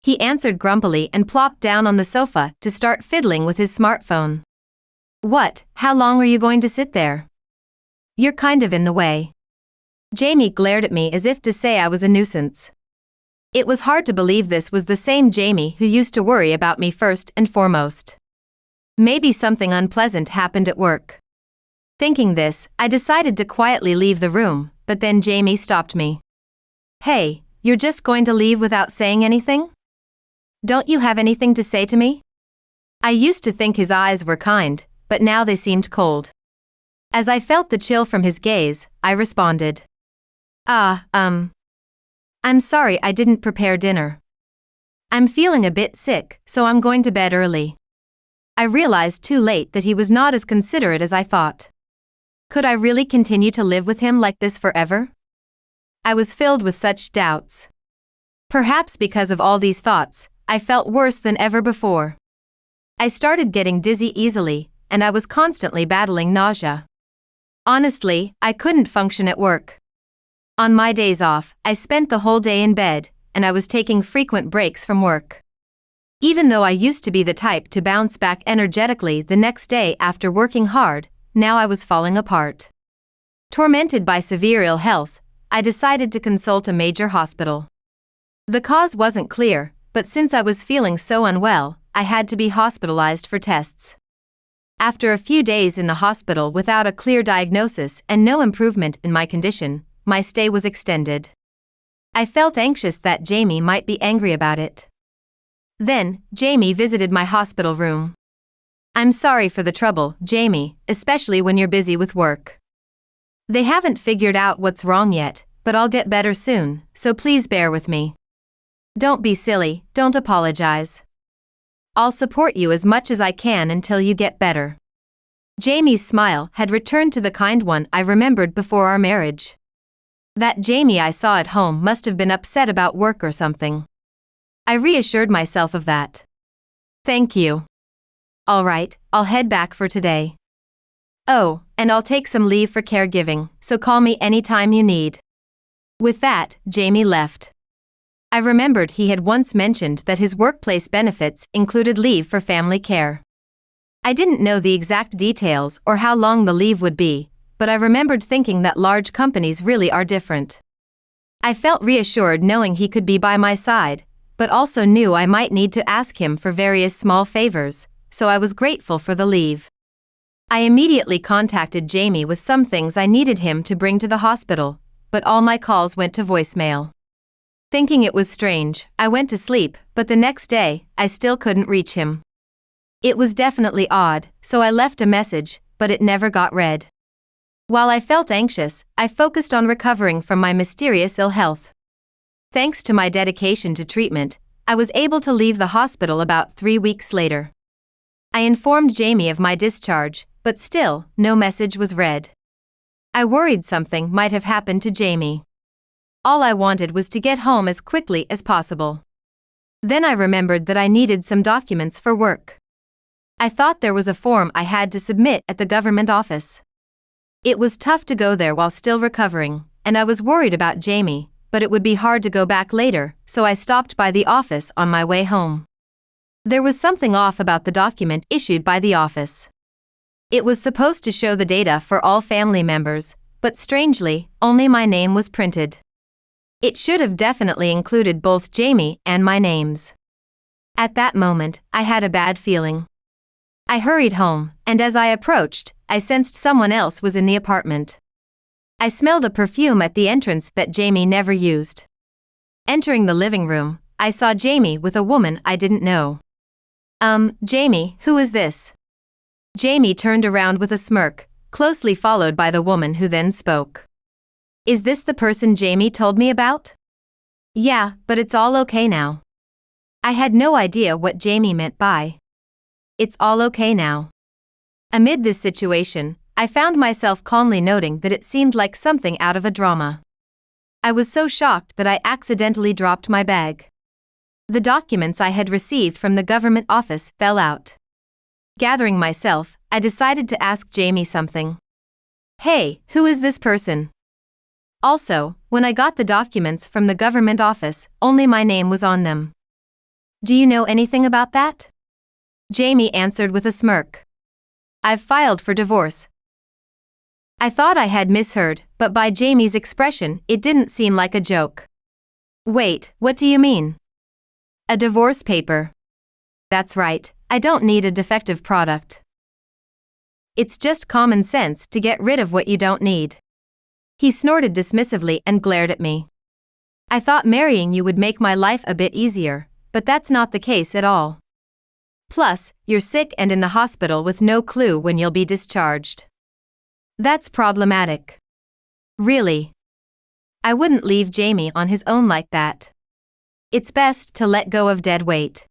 He answered grumpily and plopped down on the sofa to start fiddling with his smartphone. What, how long are you going to sit there? You're kind of in the way. Jamie glared at me as if to say I was a nuisance. It was hard to believe this was the same Jamie who used to worry about me first and foremost. Maybe something unpleasant happened at work. Thinking this, I decided to quietly leave the room, but then Jamie stopped me. Hey, you're just going to leave without saying anything? Don't you have anything to say to me? I used to think his eyes were kind, but now they seemed cold. As I felt the chill from his gaze, I responded. I'm sorry I didn't prepare dinner. I'm feeling a bit sick, so I'm going to bed early. I realized too late that he was not as considerate as I thought. Could I really continue to live with him like this forever? I was filled with such doubts. Perhaps because of all these thoughts, I felt worse than ever before. I started getting dizzy easily, and I was constantly battling nausea. Honestly, I couldn't function at work. On my days off, I spent the whole day in bed, and I was taking frequent breaks from work. Even though I used to be the type to bounce back energetically the next day after working hard, now I was falling apart. Tormented by severe ill health, I decided to consult a major hospital. The cause wasn't clear, but since I was feeling so unwell, I had to be hospitalized for tests. After a few days in the hospital without a clear diagnosis and no improvement in my condition, my stay was extended. I felt anxious that Jamie might be angry about it. Then, Jamie visited my hospital room. I'm sorry for the trouble, Jamie, especially when you're busy with work. They haven't figured out what's wrong yet, but I'll get better soon, so please bear with me. Don't be silly, don't apologize. I'll support you as much as I can until you get better. Jamie's smile had returned to the kind one I remembered before our marriage. That Jamie I saw at home must have been upset about work or something. I reassured myself of that. Thank you. All right, I'll head back for today. Oh, and I'll take some leave for caregiving, so call me anytime you need. With that, Jamie left. I remembered he had once mentioned that his workplace benefits included leave for family care. I didn't know the exact details or how long the leave would be, but I remembered thinking that large companies really are different. I felt reassured knowing he could be by my side, but also knew I might need to ask him for various small favors, so I was grateful for the leave. I immediately contacted Jamie with some things I needed him to bring to the hospital, but all my calls went to voicemail. Thinking it was strange, I went to sleep, but the next day, I still couldn't reach him. It was definitely odd, so I left a message, but it never got read. While I felt anxious, I focused on recovering from my mysterious ill health. Thanks to my dedication to treatment, I was able to leave the hospital about 3 weeks later. I informed Jamie of my discharge, but still, no message was read. I worried something might have happened to Jamie. All I wanted was to get home as quickly as possible. Then I remembered that I needed some documents for work. I thought there was a form I had to submit at the government office. It was tough to go there while still recovering, and I was worried about Jamie, but it would be hard to go back later, so I stopped by the office on my way home. There was something off about the document issued by the office. It was supposed to show the data for all family members, but strangely, only my name was printed. It should have definitely included both Jamie and my names. At that moment, I had a bad feeling. I hurried home, and as I approached, I sensed someone else was in the apartment. I smelled a perfume at the entrance that Jamie never used. Entering the living room, I saw Jamie with a woman I didn't know. Jamie, who is this? Jamie turned around with a smirk, closely followed by the woman who then spoke. Is this the person Jamie told me about? Yeah, but it's all okay now. I had no idea what Jamie meant by "it's all okay now." Amid this situation, I found myself calmly noting that it seemed like something out of a drama. I was so shocked that I accidentally dropped my bag. The documents I had received from the government office fell out. Gathering myself, I decided to ask Jamie something. Hey, who is this person? Also, when I got the documents from the government office, only my name was on them. Do you know anything about that? Jamie answered with a smirk. I've filed for divorce. I thought I had misheard, but by Jamie's expression, it didn't seem like a joke. Wait, what do you mean? A divorce paper. That's right, I don't need a defective product. It's just common sense to get rid of what you don't need. He snorted dismissively and glared at me. I thought marrying you would make my life a bit easier, but that's not the case at all. Plus, you're sick and in the hospital with no clue when you'll be discharged. That's problematic. Really. I wouldn't leave Jamie on his own like that. It's best to let go of dead weight.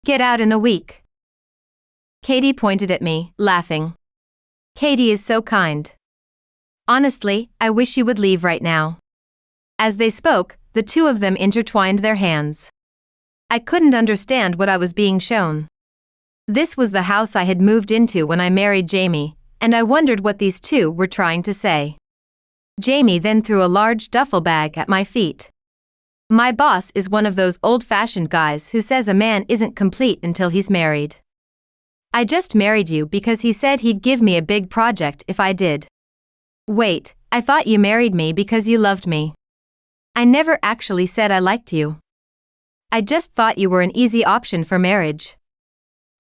Get out in a week. Katie pointed at me, laughing. Katie is so kind. Honestly, I wish you would leave right now. As they spoke, the two of them intertwined their hands. I couldn't understand what I was being shown. This was the house I had moved into when I married Jamie, and I wondered what these two were trying to say. Jamie then threw a large duffel bag at my feet. My boss is one of those old-fashioned guys who says a man isn't complete until he's married. I just married you because he said he'd give me a big project if I did. Wait, I thought you married me because you loved me. I never actually said I liked you. I just thought you were an easy option for marriage.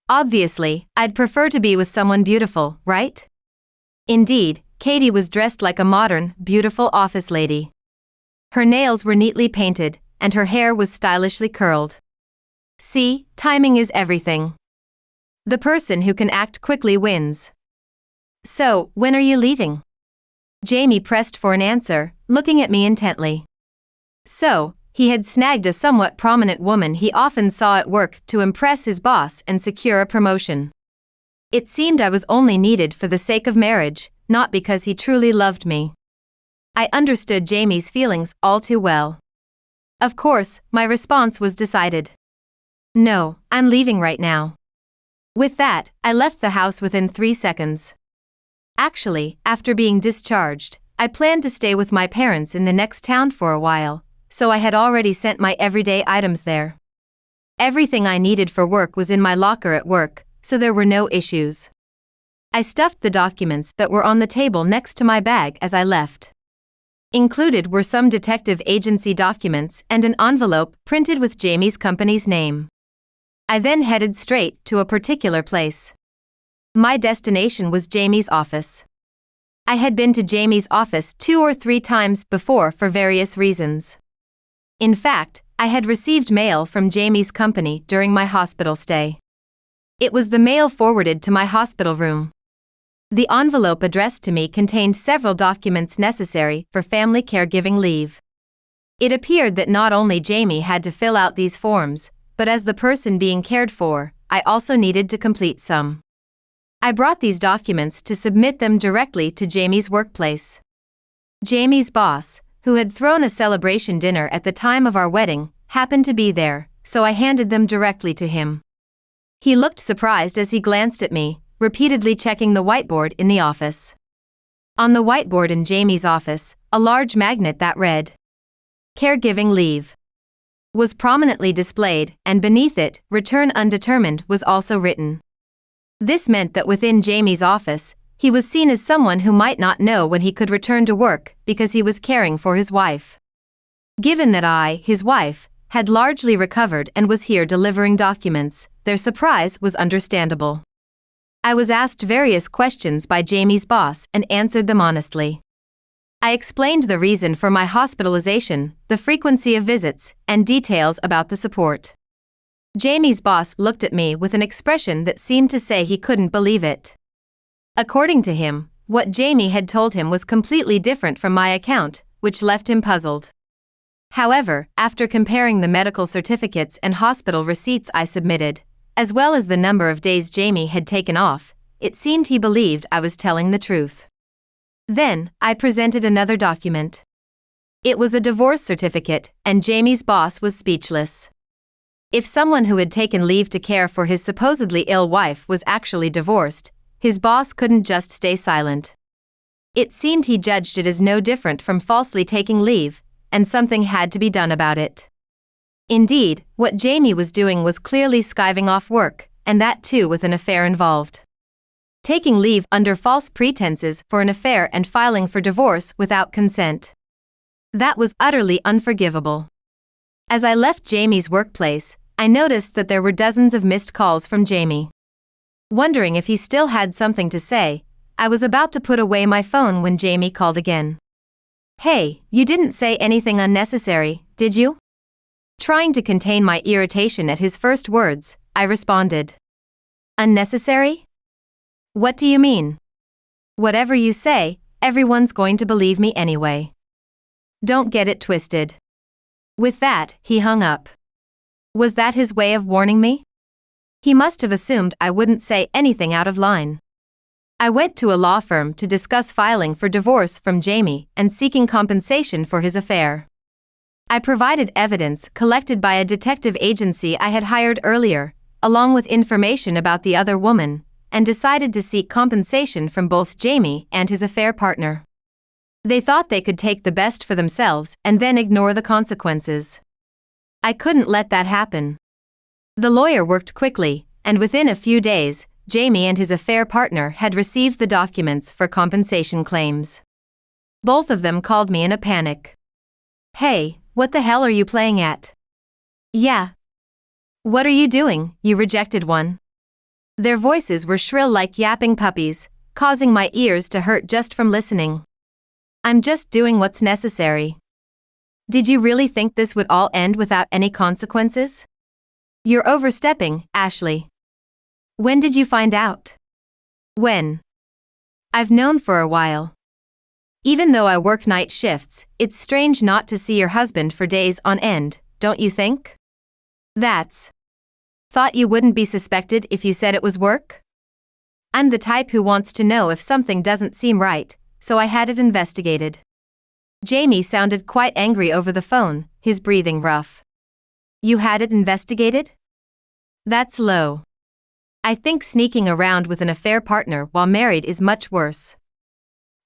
Obviously, I'd prefer to be with someone beautiful, right? Indeed, Katie was dressed like a modern, beautiful office lady. Her nails were neatly painted, and her hair was stylishly curled. See, timing is everything. The person who can act quickly wins. So, when are you leaving? Jamie pressed for an answer, looking at me intently. So, he had snagged a somewhat prominent woman he often saw at work to impress his boss and secure a promotion. It seemed I was only needed for the sake of marriage, not because he truly loved me. I understood Jamie's feelings all too well. Of course, my response was decided. No, I'm leaving right now. With that, I left the house within 3 seconds. Actually, after being discharged, I planned to stay with my parents in the next town for a while, so I had already sent my everyday items there. Everything I needed for work was in my locker at work, so there were no issues. I stuffed the documents that were on the table next to my bag as I left. Included were some detective agency documents and an envelope printed with Jamie's company's name. I then headed straight to a particular place. My destination was Jamie's office. I had been to Jamie's office 2 or 3 times before for various reasons. In fact, I had received mail from Jamie's company during my hospital stay. It was the mail forwarded to my hospital room. The envelope addressed to me contained several documents necessary for family caregiving leave. It appeared that not only Jamie had to fill out these forms, but as the person being cared for, I also needed to complete some. I brought these documents to submit them directly to Jamie's workplace. Jamie's boss, who had thrown a celebration dinner at the time of our wedding, happened to be there, so I handed them directly to him. He looked surprised as he glanced at me, repeatedly checking the whiteboard in the office. On the whiteboard in Jamie's office, a large magnet that read, "Caregiving leave," was prominently displayed, and beneath it, "Return undetermined," was also written. This meant that within Jamie's office, he was seen as someone who might not know when he could return to work because he was caring for his wife. Given that I, his wife, had largely recovered and was here delivering documents, their surprise was understandable. I was asked various questions by Jamie's boss and answered them honestly. I explained the reason for my hospitalization, the frequency of visits, and details about the support. Jamie's boss looked at me with an expression that seemed to say he couldn't believe it. According to him, what Jamie had told him was completely different from my account, which left him puzzled. However, after comparing the medical certificates and hospital receipts I submitted, as well as the number of days Jamie had taken off, it seemed he believed I was telling the truth. Then, I presented another document. It was a divorce certificate, and Jamie's boss was speechless. If someone who had taken leave to care for his supposedly ill wife was actually divorced, his boss couldn't just stay silent. It seemed he judged it as no different from falsely taking leave, and something had to be done about it. Indeed, what Jamie was doing was clearly skiving off work, and that too with an affair involved. Taking leave under false pretenses for an affair and filing for divorce without consent. That was utterly unforgivable. As I left Jamie's workplace, I noticed that there were dozens of missed calls from Jamie. Wondering if he still had something to say, I was about to put away my phone when Jamie called again. "Hey, you didn't say anything unnecessary, did you?" Trying to contain my irritation at his first words, I responded. "Unnecessary? What do you mean?" "Whatever you say, everyone's going to believe me anyway. Don't get it twisted." With that, he hung up. Was that his way of warning me? He must have assumed I wouldn't say anything out of line. I went to a law firm to discuss filing for divorce from Jamie and seeking compensation for his affair. I provided evidence collected by a detective agency I had hired earlier, along with information about the other woman, and decided to seek compensation from both Jamie and his affair partner. They thought they could take the best for themselves and then ignore the consequences. I couldn't let that happen. The lawyer worked quickly, and within a few days, Jamie and his affair partner had received the documents for compensation claims. Both of them called me in a panic. "Hey, what the hell are you playing at?" "Yeah. What are you doing, you rejected one?" Their voices were shrill like yapping puppies, causing my ears to hurt just from listening. "I'm just doing what's necessary." "Did you really think this would all end without any consequences?" "You're overstepping, Ashley." "When did you find out?" "When?" "I've known for a while. Even though I work night shifts, it's strange not to see your husband for days on end, don't you think?" "That's. Thought you wouldn't be suspected if you said it was work?" "I'm the type who wants to know if something doesn't seem right, so I had it investigated." Jamie sounded quite angry over the phone, his breathing rough. You had it investigated? That's low. I think sneaking around with an affair partner while married is much worse.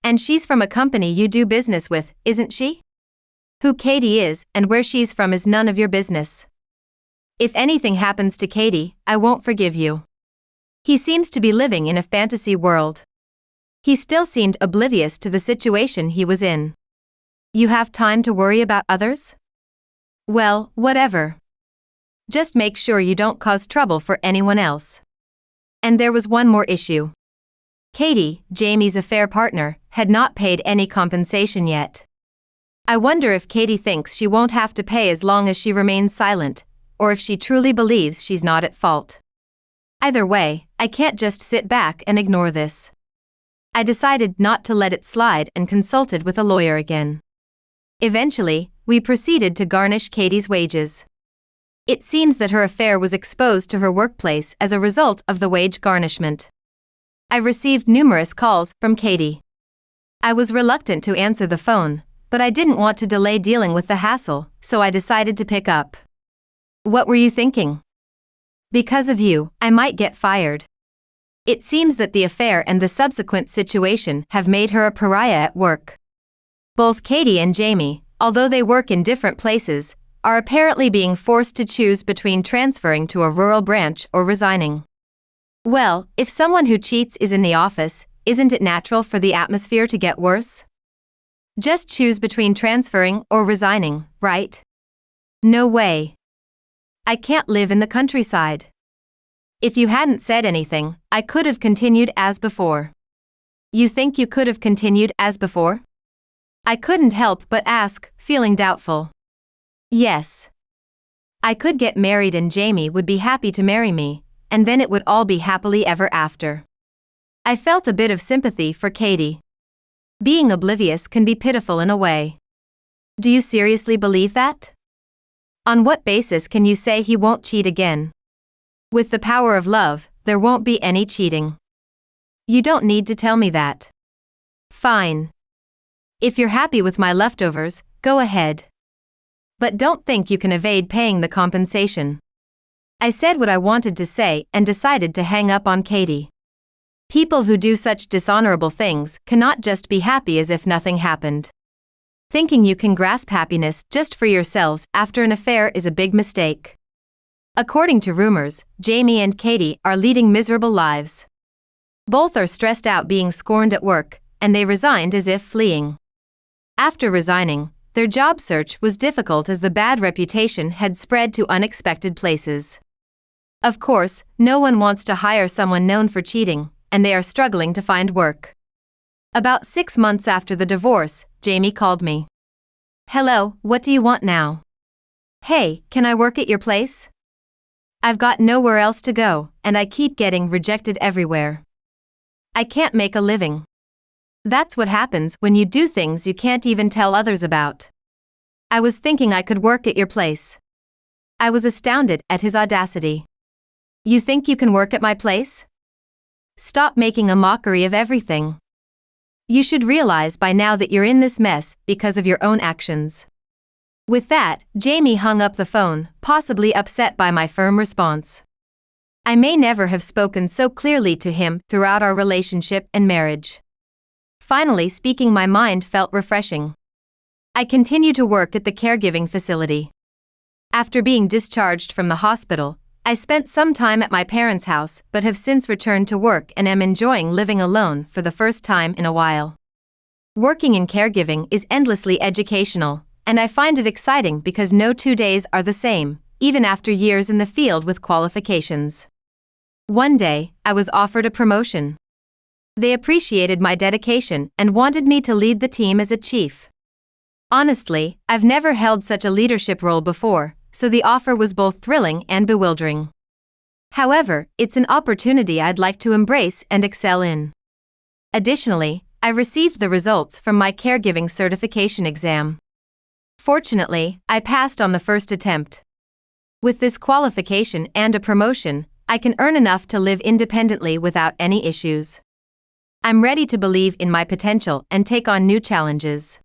And she's from a company you do business with, isn't she? Who Katie is and where she's from is none of your business. If anything happens to Katie, I won't forgive you. He seems to be living in a fantasy world. He still seemed oblivious to the situation he was in. You have time to worry about others? Well, whatever. Just make sure you don't cause trouble for anyone else. And there was one more issue. Katie, Jamie's affair partner, had not paid any compensation yet. I wonder if Katie thinks she won't have to pay as long as she remains silent, or if she truly believes she's not at fault. Either way, I can't just sit back and ignore this. I decided not to let it slide and consulted with a lawyer again. Eventually, we proceeded to garnish Katie's wages. It seems that her affair was exposed to her workplace as a result of the wage garnishment. I received numerous calls from Katie. I was reluctant to answer the phone, but I didn't want to delay dealing with the hassle, so I decided to pick up. What were you thinking? Because of you, I might get fired. It seems that the affair and the subsequent situation have made her a pariah at work. Both Katie and Jamie, although they work in different places, are apparently being forced to choose between transferring to a rural branch or resigning. Well, if someone who cheats is in the office, isn't it natural for the atmosphere to get worse? Just choose between transferring or resigning, right? No way. I can't live in the countryside. If you hadn't said anything, I could have continued as before. You think you could have continued as before? I couldn't help but ask, feeling doubtful. Yes. I could get married and Jamie would be happy to marry me, and then it would all be happily ever after. I felt a bit of sympathy for Katie. Being oblivious can be pitiful in a way. Do you seriously believe that? On what basis can you say he won't cheat again? With the power of love, there won't be any cheating. You don't need to tell me that. Fine. If you're happy with my leftovers, go ahead. But don't think you can evade paying the compensation. I said what I wanted to say and decided to hang up on Katie. People who do such dishonorable things cannot just be happy as if nothing happened. Thinking you can grasp happiness just for yourselves after an affair is a big mistake. According to rumors, Jamie and Katie are leading miserable lives. Both are stressed out being scorned at work, and they resigned as if fleeing. After resigning, their job search was difficult as the bad reputation had spread to unexpected places. Of course, no one wants to hire someone known for cheating, and they are struggling to find work. About 6 months after the divorce, Jamie called me. Hello, what do you want now? Hey, can I work at your place? I've got nowhere else to go, and I keep getting rejected everywhere. I can't make a living. That's what happens when you do things you can't even tell others about. I was thinking I could work at your place. I was astounded at his audacity. You think you can work at my place? Stop making a mockery of everything. You should realize by now that you're in this mess because of your own actions. With that, Jamie hung up the phone, possibly upset by my firm response. I may never have spoken so clearly to him throughout our relationship and marriage. Finally, speaking my mind felt refreshing. I continue to work at the caregiving facility. After being discharged from the hospital, I spent some time at my parents' house but have since returned to work and am enjoying living alone for the first time in a while. Working in caregiving is endlessly educational, and I find it exciting because no 2 days are the same, even after years in the field with qualifications. One day, I was offered a promotion. They appreciated my dedication and wanted me to lead the team as a chief. Honestly, I've never held such a leadership role before, so the offer was both thrilling and bewildering. However, it's an opportunity I'd like to embrace and excel in. Additionally, I received the results from my caregiving certification exam. Fortunately, I passed on the first attempt. With this qualification and a promotion, I can earn enough to live independently without any issues. I'm ready to believe in my potential and take on new challenges.